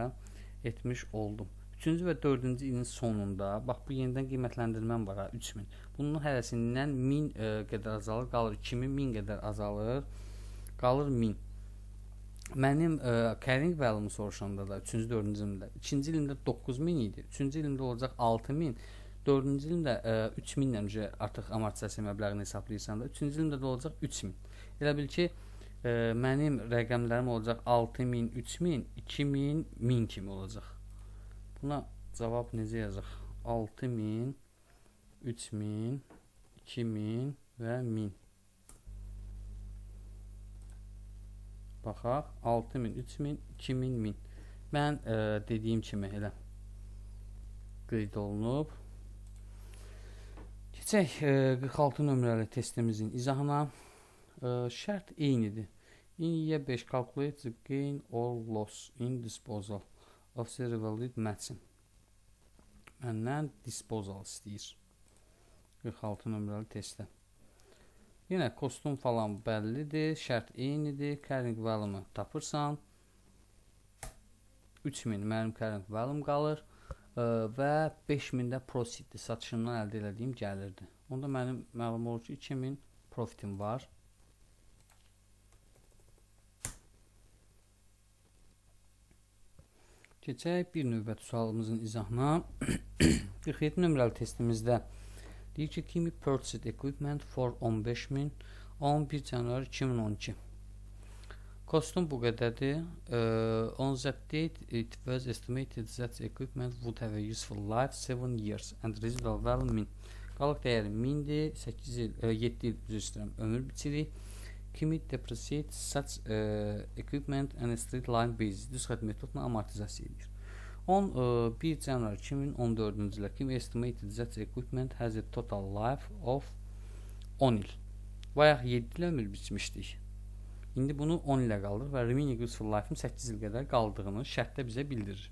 etmiş oldum. 3-cü və 4-cü ilin sonunda, bax bu yenidən qiymətləndirməm var ha, 3.000. Bunun hərəsindən 1000 qədər azalır, qalır 2.000, 1000 qədər azalır, qalır 1000. Mənim carrying value-mu soruşanda da 3-cü, 4-cü ilində, 2-ci ilində 9.000 idi, 3-cü ilində olacaq 6.000, 4-cü ilində 3.000 ilə artıq amortizasiya məbləğini hesablayırsan da, 3-cü ilində də olacaq 3.000. Elə bil ki, mənim rəqəmlərim olacaq 6.000, 3.000, 2.000, 1000 kimi olacaq. Buna cavab necə yazaq? 6.000, 3.000, 2.000 və 1000. Baxaq, 6.000, 3.000, 2.000, 1000. Mən dediyim kimi elə qeyd olunub. Keçək 46 nömrəli testimizin izahına. Şərt eynidir. In year 5 calculate the gain or loss in disposal of the revalued matching. Məndən disposal istəyir. 46 nömrəli testdə. Yenə kostum falan bəllidir, şərt eynidir, carrying value-mu tapırsan. 3.000 mənim carrying value-um qalır və 5.000 də profitdir, satışımdan əldə elədiyim gəlirdi. Onda mənim məlum olur ki, 2.000 profitim var. Keçək bir növbəti sualımızın izahına. 47 nömrəli testimizdə deyir ki, kimi purchased equipment for 15.000 11 January 2012. Kostum bu qədərdir. On that date it was estimated that the equipment would have a useful life 7 years and residual value 1000. Qalıq dəyəri 1000-dir, 7 il üzr istəyirəm, ömür bitirik. Kimi depreciate such equipment and a straight line basis. Düz xətt metodla amortizasiya edir. 1 January 2014-cü ilə kimi estimated that equipment has a total life of 10 il. Bayaq 7 il ömür biçmişdik. İndi bunu 10 ilə qaldırır və remaining useful life-ın 8 il qədər qaldığını şərtdə bizə bildirir.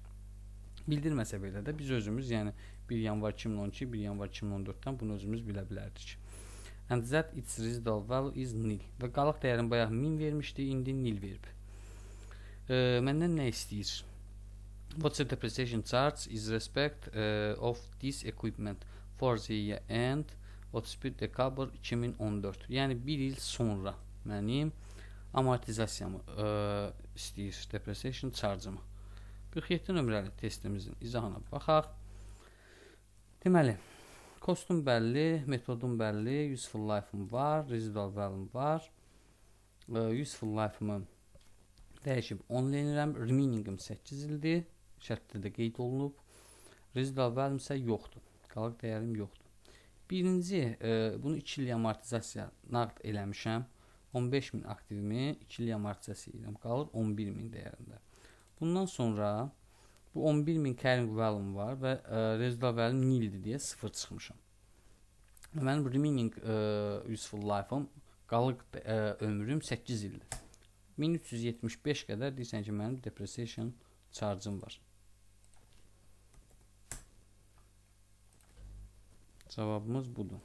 Bildirməsə belə də biz özümüz, yəni 1 yanvar 2012, 1 yanvar 2014-dən bunu özümüz bilə bilərdik. And that its residual value is nil. Və qalıq dəyərini bayaq 1000 vermişdi, indi nil verib. Məndən nə istəyir? What's the depreciation charge is respect of this equipment for the year end 31 dekabr 2014. Yəni 1 il sonra mənim amortizasiyamı istəyir, depreciation charge-ımı. 47 nömrəli testimizin izahına baxaq. Deməli, kostum bəlli, metodum bəlli, useful life-ım var, residual value-ım var. Useful life-ımı dəyişib 10 il edirəm. Remaining-im 8 ildir. Şərtdə də qeyd olunub. Residual value isə yoxdur. Qalıq dəyərim yoxdur. Birinci, bunu 2 il amortizasiya nağd eləmişəm. 15.000 aktivimi 2 il amortizasiya edirəm. Qalır 11.000 dəyərində. Bundan sonra bu 11.000 carrying value var və residual value nildir deyə 0 çıxmışam. Mənim remaining useful life-ım, qalıq ömrüm 8 ildir. 1375 qədər deyirsən ki, mənim depreciation charge-ım var. Cavabımız budur.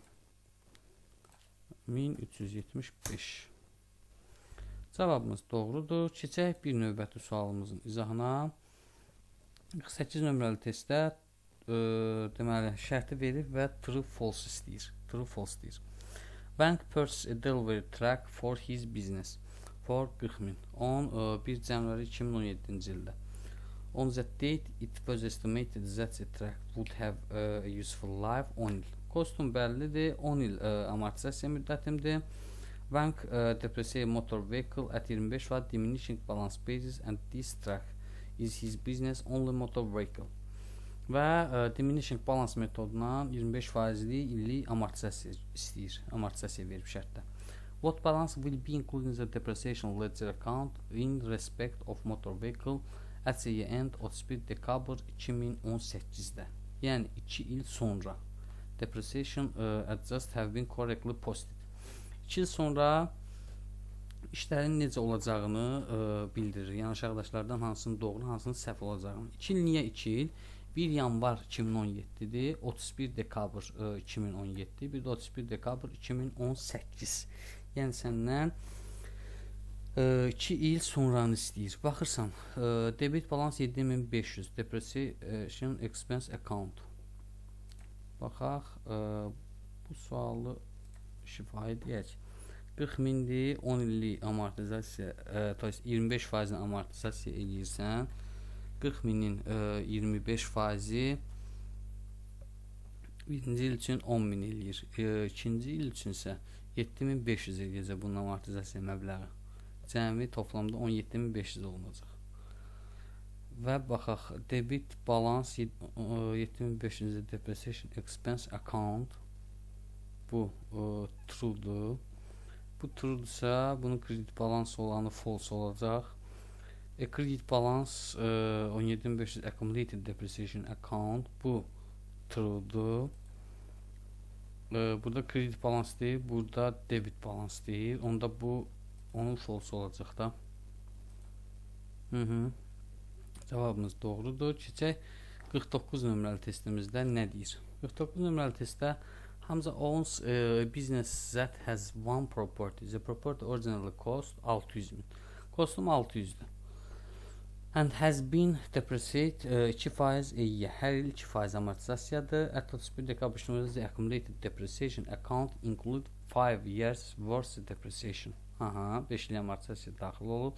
1375. Cavabımız doğrudur. Keçək bir növbəti sualımızın izahına. 48 nömrəli testdə deməli şərti verib və true false istəyir. True false deyir. Bank purchased a delivery truck for his business for 40.000 on 1 January 2017-ci ildə. On that date, it was estimated that the truck would have a useful life 10 il. Kostum bəllidir, 10 il amortizasiya müddətimdir. Bank depreciate motor vehicle at 25 for diminishing balance basis and this truck is his business only motor vehicle. Və diminishing balance metoduna 25%li illik amortizasiya istəyir. Amortizasiya verib şərtdə. What balance will be included in the depreciation ledger account in respect of motor vehicle at the end 31 dekabr 2018-də. Yəni 2 il sonra. Depreciation adjust have been correctly posted. 2 il sonra işlərin necə olacağını bildirir. Yəni aşağıdaşlardan hansının doğru, hansının səhv olacağını. 2 il niyə 2 il? 1 yanvar 2017-dir, 31 dekabr 2017, bir də 31 dekabr 2018. Yəni səndən 2 il sonranı istəyir. Baxırsan, debit balans 7500, depreciation expense account. Baxaq, bu sualı şifahi deyək. 40.000-dir, 10 illik amortizasiya, 25%-ni amortizasiya eləyirsən. 40.000-in 25%-i birinci il üçün 10.000 eləyir. İkinci il üçün isə 7.500 eləyəcək bunun amortizasiya məbləği. Cəmi toplamda 17.500 olunacaq. Və baxaq, debit balans 7.500 depreciation expense account. Bu true'dur. Bu true'dursa bunun kredit balansı olanı false olacaq. Credit balans 17.500 accumulated depreciation account. Bu true'dur. Burada kredit balans deyil, burada debit balans deyil. Onda bu onun false olacaq da. Cavabımız doğrudur. Keçək 49 nömrəli testimizdə nə deyir? 49 nömrəli testdə Hamza owns a business that has one property. The property originally cost 600.000. Kostum 600'dür. And has been depreciated 2% a year. Hər il 2% amortizasiyadır. At 31 dekabr the accumulated depreciation account include 5 years worth depreciation. 5 il amortizasiya daxil olub.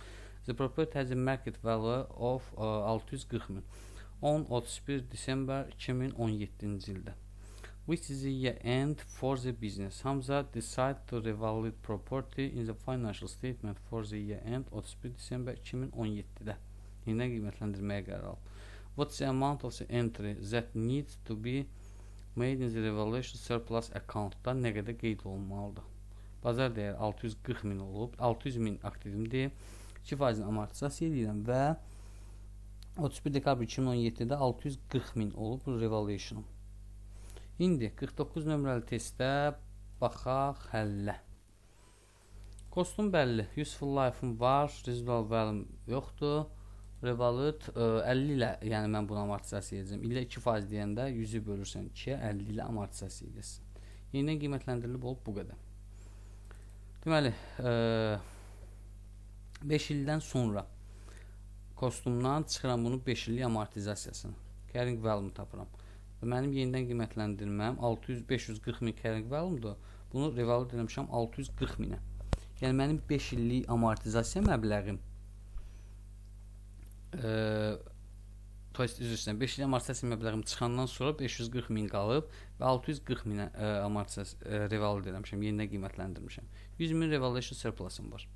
The property has a market value of 640.000 on 31 December 2017-ci ildə. Which is the year end for the business. Hamza decide to revalue property in the financial statement for the year end 31 December 2017-də. Yenə qiymətləndirməyə qərar alıb. What's the amount of the entry that needs to be made in the revaluation surplus account-da nə qədər qeyd olunmalıdır? Bazar dəyəri 640.000 olub. 600.000 aktivimdir. 2% amortizasiya edirəm və 31 dekabr 2017-də 640.000 olub bu revaluationum. İndi 49 nömrəli testdə baxaq həllə. Kostum bəlli. Useful life-ım var. Residual value yoxdur. Revalut 50 ilə, yəni mən buna amortizasiya edəcəm. İllə 2% deyəndə 100-ü bölürsən 2-yə 50 ilə amortizasiya edəsən. Yenidən qiymətləndirilib olub bu qədər. Deməli, 5 ildən sonra kostumdan çıxıram bunu 5 illik amortizasiyasını. Carrying value-mu tapıram. Və mənim yenidən qiymətləndirməm 540.000 carrying value-mudur. Bunu revalut eləmişəm 640.000-ə. Yəni mənim 5 illik amortizasiya məbləğim 5 illik amortizasiya məbləğim çıxandan sonra 540.000 qalıb və 640.000-ə amortizasiya revalut eləmişəm, yenidən qiymətləndirmişəm. 100.000 revaluation surplus'ım var.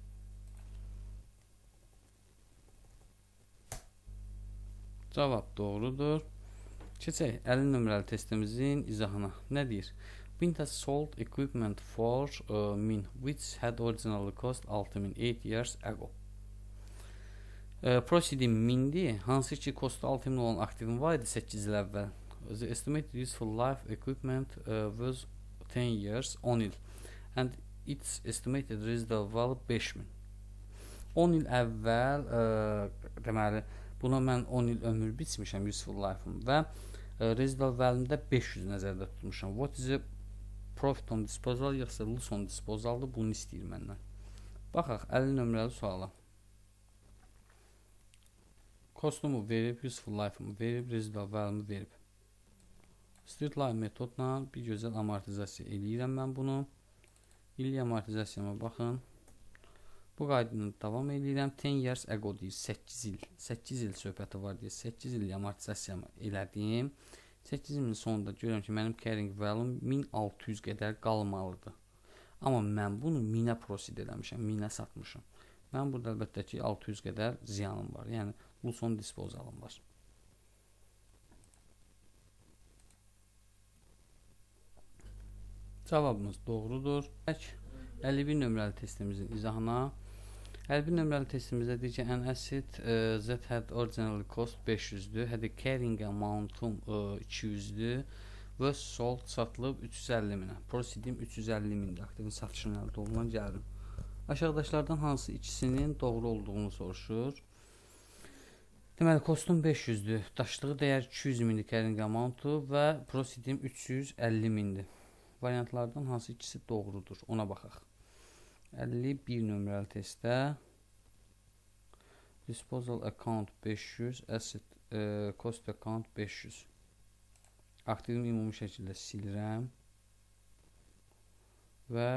Cavab doğrudur. Keçək 50 nömrəli testimizin izahına. Nə deyir? Windows sold equipment for min which had originally cost 6000 8 years ago. Proceeding mindir, hansı ki kostu 6000 olan aktivin var idi 8 il əvvəl. The estimated useful life equipment was 10 years, 10 il. And its estimated residual value 5000. 10 il əvvəl, deməli, buna mən 10 il ömür biçmişəm useful life-ım və residual value-də 500 nəzərdə tutmuşam. What is the profit on disposal yoxsa loss on disposaldır, bunu istəyir məndən. Baxaq, 50 nömrəli suala. Kostumu verib, useful life-ımı verib, residual value-ımı verib. Straight line metodla bir gözəl amortizasiya eləyirəm mən bunu. İllik amortizasiyama baxın. Bu qaydını davam eləyirəm. 10 years ago deyir, 8 il. 8 il söhbəti var deyir. 8 il amortizasiyamı elədim. 8 ilin sonunda görürəm ki, mənim carrying value 1600 qədər qalmalıdır. Amma mən bunu 1000-ə proceed eləmişəm, 1000-ə satmışım. Mən burada əlbəttə ki 600 qədər ziyanım var. Yəni loss on disposalım var. Cavabımız doğrudur. 51 nömrəli testimizin izahına. 51 nömrəli testimizdə deyir ki, an asset that had originally cost 500'dür, had a carrying amount'um 200'dür və sold satılıb 350 minə. Proceed'im 350 mindir. Aktivin satışının əldə olunan gəldim. Aşağıdaşlardan hansı ikisinin doğru olduğunu soruşur. Deməli, kostum 500'dür. Daşıdığı dəyər 200 mindir carrying amount'u və proceed'im 350 mindir. Variantlardan hansı ikisi doğrudur? Ona baxaq. 51 nömrəli testdə disposal account 500, asset cost account 500. Aktivimi ümumi şəkildə silirəm və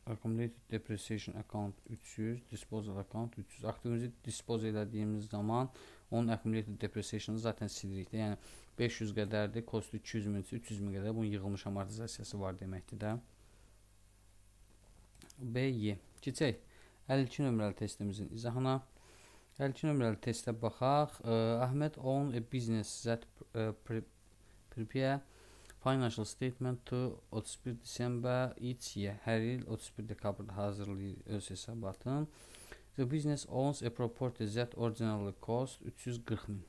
accumulated depreciation account 300, disposal account 300. Aktivimizi dispose elədiyimiz zaman onun accumulated depreciation'ı zaten silirik də. Yəni 500 qədərdir, kostu 200 min, 300 min qədər bunun yığılmış amortizasiyası var deməkdir də. B-Y. Keçək 52 nömrəli testimizin izahına. 52 nömrəli testə baxaq. Ahmed own a business that prepare financial statement to 31 December each year. Hər il 31 dekabrda hazırlayır öz hesabatını. The business owns a property that originally cost 340 min.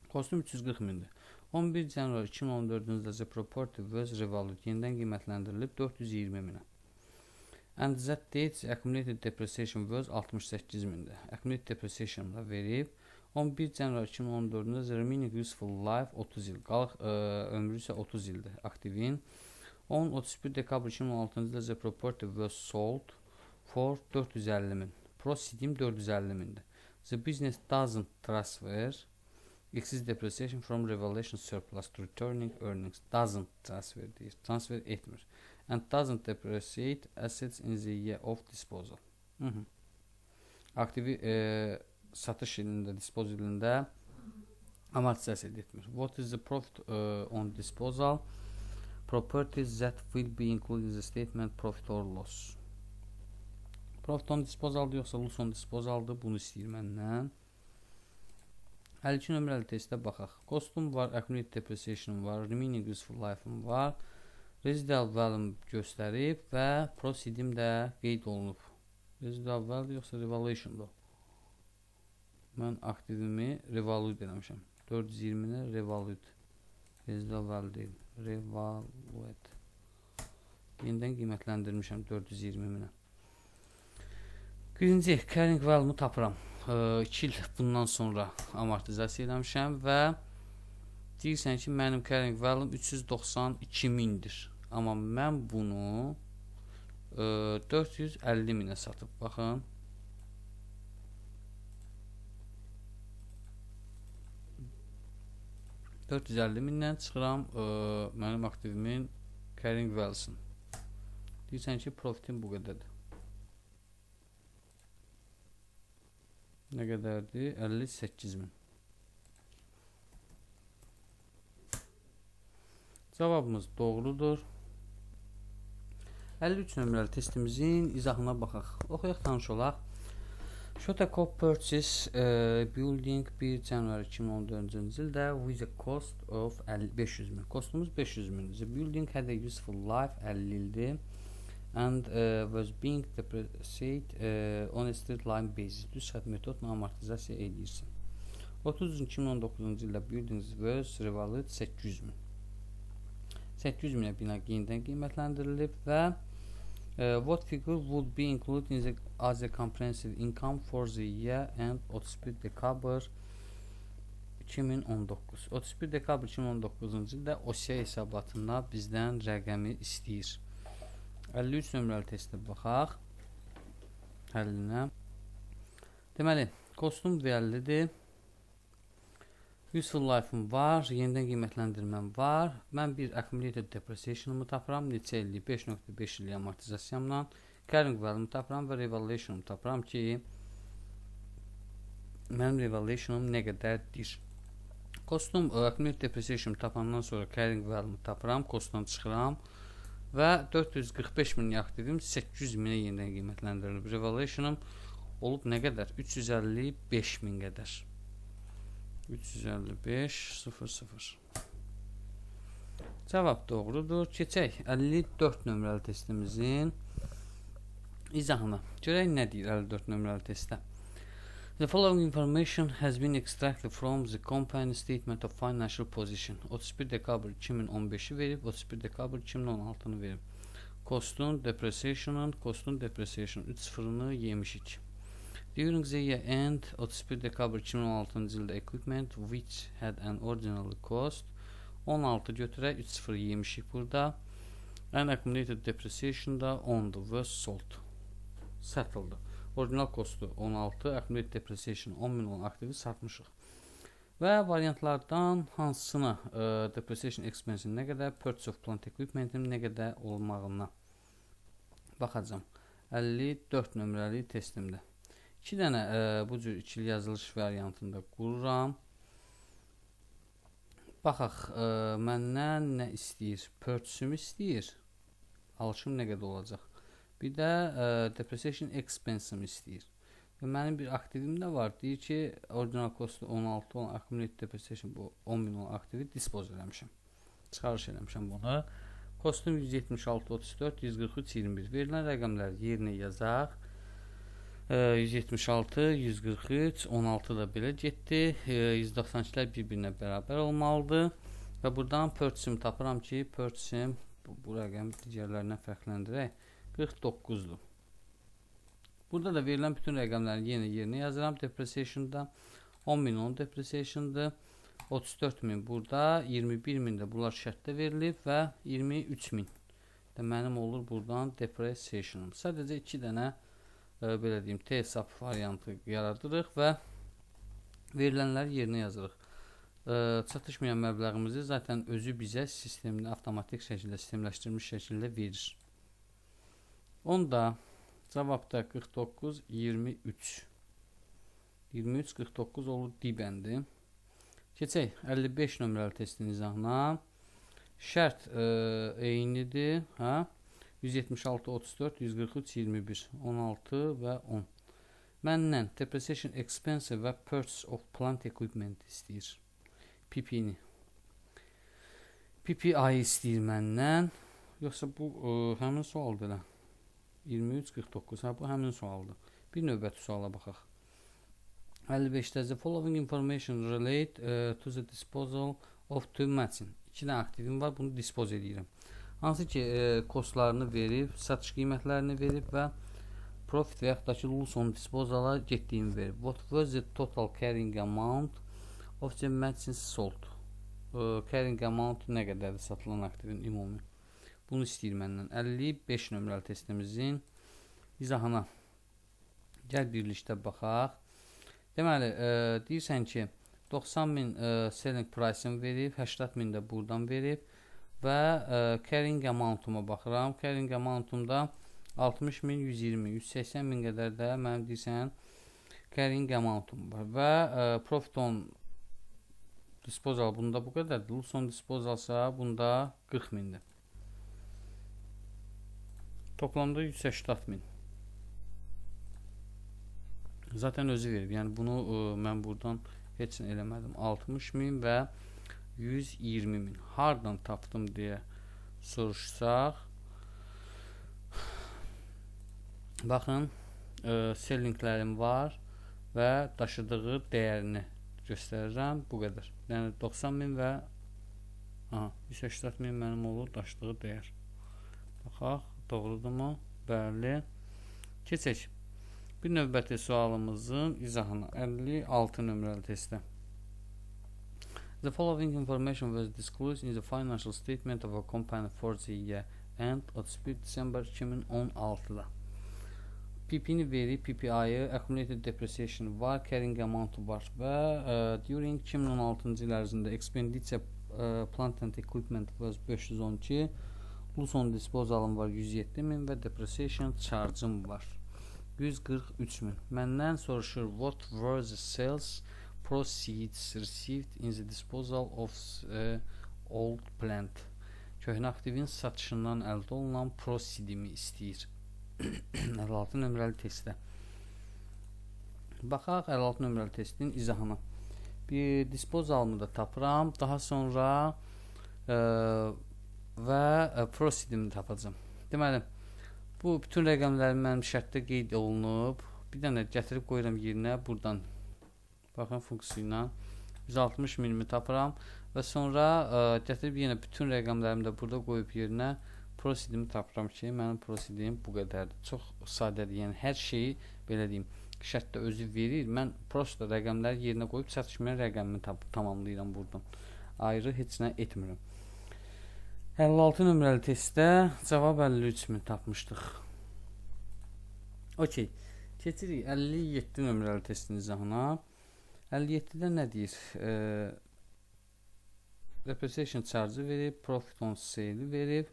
Kostum 340 mindir. 11 January 2014-cü the property was revalued. Yenidən qiymətləndirilib 420 minə. And that date accumulated depreciation was 68 mindir. Accumulated depreciation da verib. 11 January 2014-cü the remaining useful life 30 il. Qalıq ömrü isə 30 ildir aktivin. 31 Dekabr 2016-cı the property was sold for 450 min. Proceed'im 450 mindir. The business doesn't transfer excess depreciation from revaluation surplus to returning earnings. Doesn't transfer deyir. Transfer etmir. And doesn't depreciate assets in the year of disposal. Aktivi satış ilində, disposal ilində amortizasiya etmir. What is the profit on disposal? Properties that will be included in the statement profit or loss. Profit on disposaldır yoxsa loss on disposaldır, bunu istəyir məndən. 52 nömrəli testə baxaq. Costum var, accumulated depreciation var, remaining useful life'ım var, residual value göstərib və proceed'im də qeyd olunub. Residual value yoxsa revaluation'dır. Mən aktivimi revalute eləmişəm. 420-nə revalute. Residual value deyil. Revalute. Yenidən qiymətləndirmişəm 420 minə. Birinci, carrying value-mu tapıram. 2 il bundan sonra amortizasiya eləmişəm və deyirsən ki, mənim carrying value 392 mindir. Amma mən bunu 450 minə satıb. Baxın. $450 mindən çıxıram mənim aktivimin carrying value'sını. Deyirsən ki, profitim bu qədərdir. Nə qədərdir? 58 min. Cavabımız doğrudur. 53 nömrəli testimizin izahına baxaq. Oxuyaq, tanış olaq. Shotacop purchase building 1 January 2014-cü ildə with a cost of 500 min. Kostumuz 500 mindir. The building had a useful life 50 ildir and was being depreciated on a straight line basis. Düz xətt metodla amortizasiya edirsən. 30-2019-cu ildə buildings was revalued 800 min. 800 minə bina yenidən qiymətləndirilib və what figure would be included in the, as a comprehensive income for the year and 31 dekabr 2019. 31 dekabr 2019-cu ildə OSIA hesabatında bizdən rəqəmi istəyir. 53 nömrəli testə baxaq. Həllinə. Deməli, kostum verillidir. Useful life-ım var, yenidən qiymətləndirməm var. Mən bir accumulated depreciation-ımı tapıram. Neçə illik? 5.5 illik amortizasiyamla. Carrying value-ımı tapıram və revaluation-ımı tapıram ki, mənim revaluation-ım nə qədərdir? Kostum accumulated depreciation tapandan sonra carrying value-ımı tapıram, kostdan çıxıram və 445 min aktivim 800 minə yenidən qiymətləndirilib. Revaluation-ım olub nə qədər? 355 min qədər. 355.00. Cavab doğrudur. Keçək 54 nömrəli testimizin izahına. Görək nə deyir 54 nömrəli testdə. The following information has been extracted from the company statement of financial position. 31 dekabr 2015-i verib, 31 dekabr 2016-nı verib. Costun depreciation 3 sıfırını yemişik. During the year end, 31 dekabr 2016-cı ildə equipment which had an original cost 16 götürək, 3 sıfır yemişik burada. And accumulated depreciation da 10'dur və sold. Satıldı. Original kostu 16, accumulated depreciation 10 min olan aktivi satmışıq. Və variantlardan hansısına depreciation expense-in nə qədər, purchase of plant equipment-in nə qədər olmağına baxacam. 54 nömrəli testimdə. 2 dənə bu cür ikili yazılış variantında qururam. Baxaq, məndən nə istəyir? Purchase-ümü istəyir. Alışım nə qədər olacaq? Bir də depreciation expense-ımı istəyir. Və mənim bir aktivim də var. Deyir ki, original costu 16 olan accumulated depreciation bu 10 min olan aktivi dispose eləmişəm. Çıxarış eləmişəm bunu. Kostum 176.34, 143.21. Verilən rəqəmləri yerinə yazaq. 176, 143, 16 da belə getdi. 192-lər bir-birinə bərabər olmalıdır. Və buradan purchase-imi tapıram ki, purchase-im bu rəqəmi digərlərindən fərqləndirək. 49-dur. Burada da verilən bütün rəqəmləri yerinə yazıram. Depreciation-da 10 min onun depreciation-dır. 34 min burada, 21 min də bunlar şərtdə verilib və 23 min də mənim olur buradan depreciation-ım. Sadəcə 2 dənə belə deyim, T-hesab variantı yaradırıq və verilənləri yerinə yazırıq. Çatışmayan məbləğimizi zaten özü bizə sistemini avtomatik şəkildə, sistemləşdirilmiş şəkildə verir. Onda cavabda 49, 23. 23, 49 olur D-bəndi. Keçək 55 nömrəli testin izahına. Şərt eynidir. 176, 34, 143, 21, 16 və 10. Məndən depreciation expense və purchase of plant equipment istəyir. PPI-ni. PPI istəyir məndən. Yoxsa bu həmin sualdır. 23, 49. Bu həmin sualdır. Bir növbəti suala baxaq. 55-də the following information relate to the disposal of two matching. 2 dənə aktivim var, bunu dispose edirəm. Hansı ki, kostlarını verib, satış qiymətlərini verib və profit və yaxud da ki, loss on disposala getdiyimi verib. What was the total carrying amount of the matching sold? Carrying amount nə qədərdir satılan aktivin ümumi? Bunu istəyir məndən. 55 nömrəli testimizin izahına. Gəl birlikdə baxaq. Deməli, deyirsən ki, 90 min selling price-ını verib, 80 min də buradan verib və carrying amount-uma baxıram. Carrying amount-umda 60 min, 120, 180 min qədər də mənim deyirsən carrying amount-um var və profit on disposal bunda bu qədərdir. Loss on disposalsa bunda 40 mindir. Toplamda 180 min. Zaten özü verib. Yəni bunu mən buradan heç nə eləmədim. 60.000 və 120.000. Hardan tapdım deyə soruşsaq, baxın, sellinglərim var və daşıdığı dəyərini göstərirəm. Bu qədər. Yəni 90.000 və 180.000 mənim olur daşıdığı dəyər. Baxaq, doğrudurmu? Bəli. Keçək bir növbəti sualımızın izahına. 56 nömrəli testdə. The following information was disclosed in the financial statement of a company for the year end 31 December 2016'da. PP-ni verir, PPI-ı, accumulated depreciation var, carrying amount var və during 2016-cı il ərzində expenditure plant and equipment was 512, loss on disposalım var 107.000 və depreciation charge'ım var 143.000. Məndən soruşur, what were the sales proceeds received in the disposal of old plant? Köhnə aktivin satışından əldə olunan proceedimi istəyir. 56 nömrəli testdə. Baxaq 56 nömrəli testin izahına. Bir disposalımı da tapıram. Daha sonra və proceedimi tapacağım. Deməli, bu bütün rəqəmlərim mənim şərtdə qeyd olunub. Bir dənə gətirib qoyuram yerinə buradan. Baxın funksiya ilə 160.000-mi tapıram və sonra gətirib yenə bütün rəqəmlərimi də burada qoyub yerinə proceedimi tapıram ki, mənim proceedim bu qədərdir. Çox sadədir. Yəni hər şeyi belə deyim, şərtdə özü verir. Mən prosta rəqəmləri yerinə qoyub çatışmayan rəqəmimi tamamlayıram buradan. Ayrı heç nə etmirəm. 56 nömrəli testdə cavab 53.000 tapmışdıq. Okey. Keçirik 57 nömrəli testin izahına. 57-də nə deyir? Depreciation charge verib, profit on sale verib,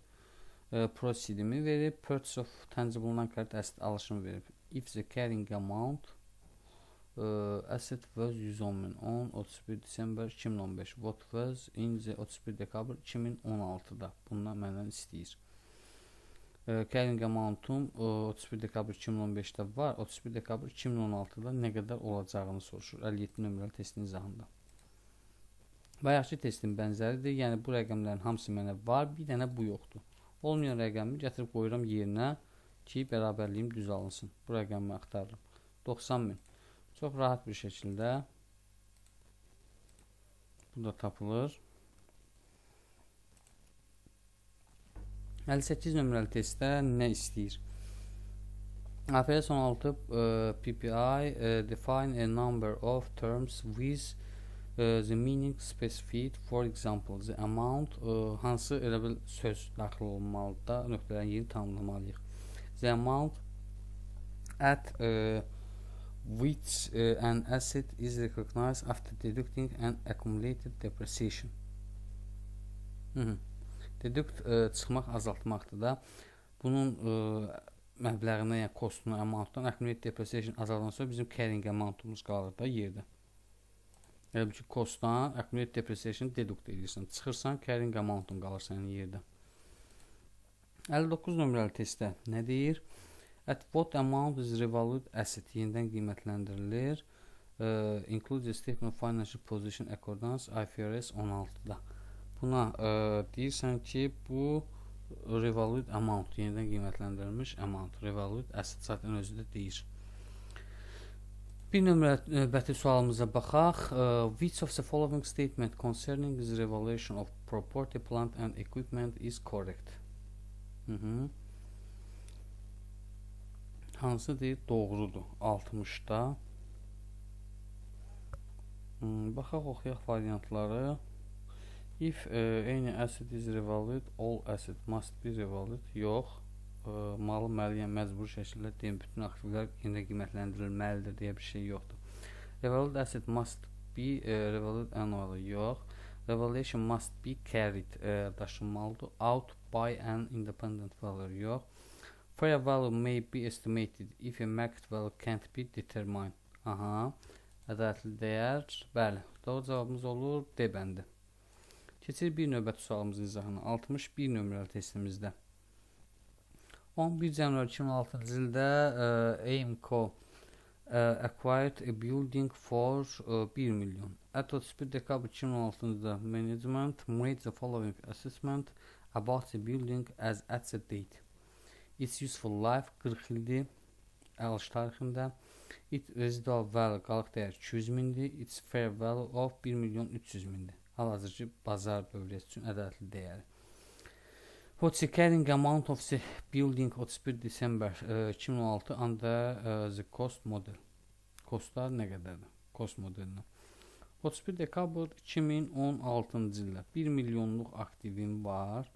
proceedimi verib, purchase of tangible non-current asset alışımı verib. If the carrying amount asset was 110.000 on 31 December 2015, what was in the 31 dekabr 2016'da? Bundan məndən istəyir. Carrying amount'um 31 dekabr 2015'də var, 31 dekabr 2016'da nə qədər olacağını soruşur. 57 nömrəli testin izahında. Bayaqçı testin bənzəridir. Yəni bu rəqəmlərin hamısı mənə var, bir dənə bu yoxdur. Olmayan rəqəmi gətirib qoyuram yerinə ki, bərabərliyim düz alınsın. Bu rəqəmi axtarıram. 90.000. Çox rahat bir şəkildə bu da tapılır. 58 nömrəli testdə nə istəyir? AFS 16 PPI define a number of terms with the meaning specified. For example, the amount hansı elə bir söz daxil olmalıdır da nöqtələrin yerini tanımlamalıyıq. The amount at which an asset is recognized after deducting an accumulated depreciation. Deduct çıxmaq, azaltmaqdır da. Bunun məbləğindən, yəni kostunu, amountdan accumulated depreciation azaldan sonra bizim carrying amountımız qalır da yerdə. Yəni ki, kostdan accumulated depreciation deduct edirsən. Çıxırsan, carrying amountun qalır sənin yerdə. 59 nömrəli testdə nə deyir? At what amount is revalued asset yenidən qiymətləndirilir? Include the statement of financial position accordance IFRS 16'da. Buna deyirsən ki, bu revalued amount, yenidən qiymətləndirilmiş amount, revalued asset zaten özü də deyir. Bir növbəti sualımıza baxaq. Which of the following statement concerning the revaluation of property, plant and equipment is correct? Hansı deyir? Doğrudur. 60'da. Baxaq, oxuyaq variantları. If any asset is revalued, all asset must be revalued. Yox. Malı müəyyən məcbur şəkildə deyim, bütün aktivlər yenə qiymətləndirilməlidir deyə bir şey yoxdur. Revalued asset must be revalued annually. Yox. Revaluation must be carried daşınmalıdır. Out by an independent value. Yox. Fair value may be estimated if a market value can't be determined. Aha. Ədalətli dəyər. Bəli. Doğru cavabımız olur D bəndi. Keçir bir növbəti sualımızın izahına. 61 nömrəli testimizdə. 11 Cənuar 2006-cı ildə Aimco acquired a building for 1 milyon. At 31 dekabr 2016-da management made the following assessment about the building as at the date. Its useful life 40 ildir əlş tarixində. Its residual value qalıq dəyər 200 mindir. Its fair value of 1 milyon 300 mindir. Hal-hazırki bazar dövriyyəsi üçün ədədli dəyəri. What's the carrying amount of the building 31 December 2016 under the cost model? Kostlar nə qədərdir? Cost modelinə. 31 dekabr 2016-cı ildə 1 milyonluq aktivim var.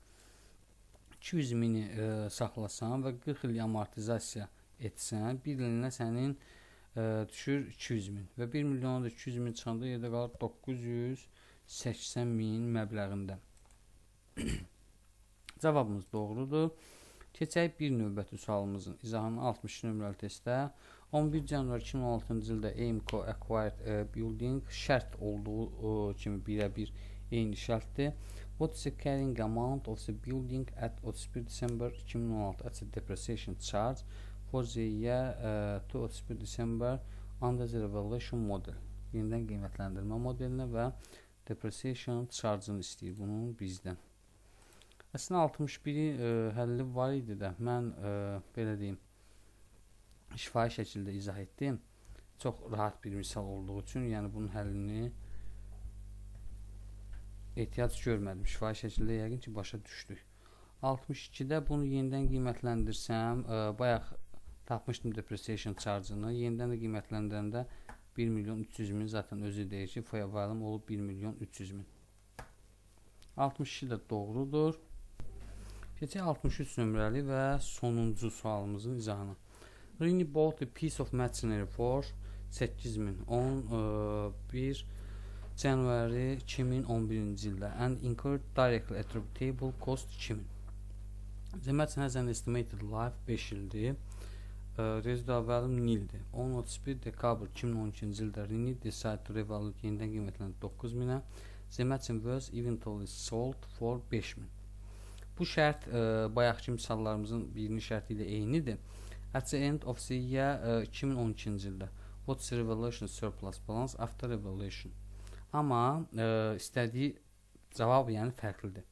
200 mini saxlasan və 40 il amortizasiya etsən, bir ilinə sənin düşür 200 min və 1 milyona da 200 min çıxanda yerdə qalır 980 min məbləğində. Cavabımız doğrudur. Keçək bir növbəti sualımızın izahını 62 nömrəli testdə. 11 January 2016-cı ildə Aimco acquired a building şərt olduğu kimi birə-bir eyni şərtdir. What is the carrying amount of the building at 31 December 2016 as a depreciation charge for the year to 31 December under the revaluation model? Yenidən qiymətləndirmə modelinə və depreciation charge-ını istəyir bunun bizdən. Əslində 61-i həlli var idi də, mən belə deyim, şifahi şəkildə izah etdim. Çox rahat bir misal olduğu üçün, yəni bunun həllini ehtiyac görmədim. Şifahi şəkildə yəqin ki, başa düşdük. 62-də bunu yenidən qiymətləndirsəm, bayaq tapmışdım depreciation charge-ını, yenidən də qiymətləndirəndə 1 milyon 300 min zaten özü deyir ki, fayvalım olub 1 milyon 300 min. 62 də doğrudur. Keçək 63 nömrəli və sonuncu sualımızın izahına. Rini bought a piece of machinery for 8000 11 January 2011-ci ildə and incurred directly attributable cost 2000. The machine has an estimated life 5 ildir. Residual value nildir. 10-31 dekabr 2012-ci ildə Rini decide to revalute yenidən qiymətləndir 9000-ə. The machine was eventually sold for 5000. Bu şərt bayaqki misallarımızın birinin şərti ilə eynidir. At the end of the year 2012-ci ildə what's the revaluation surplus balance after revaluation? Amma istədiyi cavab yəni fərqlidir.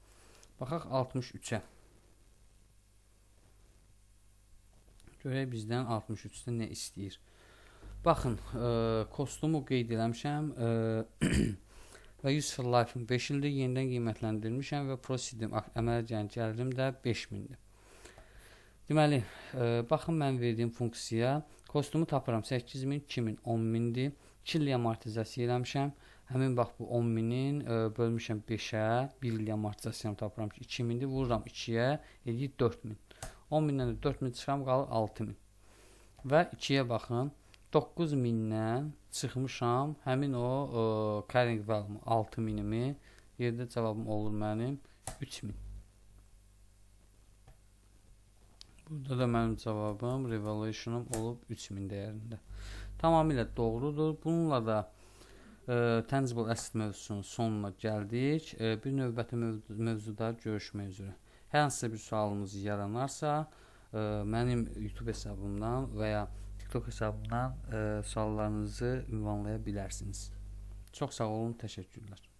Baxaq 63-ə. Görək bizdən 63-də nə istəyir. Baxın, kostumu qeyd eləmişəm və useful life-ım 5 ildir, yenidən qiymətləndirmişəm və proceed'im, əmələ gəlirim də 5000-dir. Deməli, baxın mən verdiyim funksiyaya kostumu tapıram 8000, 2000, 10000-dir. 2 il amortizasiya eləmişəm. Həmin bax bu 10000-in bölmüşəm 5-ə, 1 il amortizasiyamı tapıram ki 2000-dir, vururam 2-yə, edir 4000. 10000-dən də 4000 çıxıram, qalır 6000. Və 2-yə baxın. 9000-dən çıxmışam, həmin o carrying value 6000-imi, yerdə cavabım olur mənim 3000. Burada da mənim cavabım, revaluation'um olub 3000 dəyərində. Tamamilə doğrudur. Bununla da tangible asset mövzusunun sonuna gəldik. Bir növbəti mövzuda görüşmək üzrə. Hər hansısa bir sualınız yaranarsa, mənim YouTube hesabımdan və ya TikTok hesabından suallarınızı ünvanlaya bilərsiniz. Çox sağ olun, təşəkkürlər.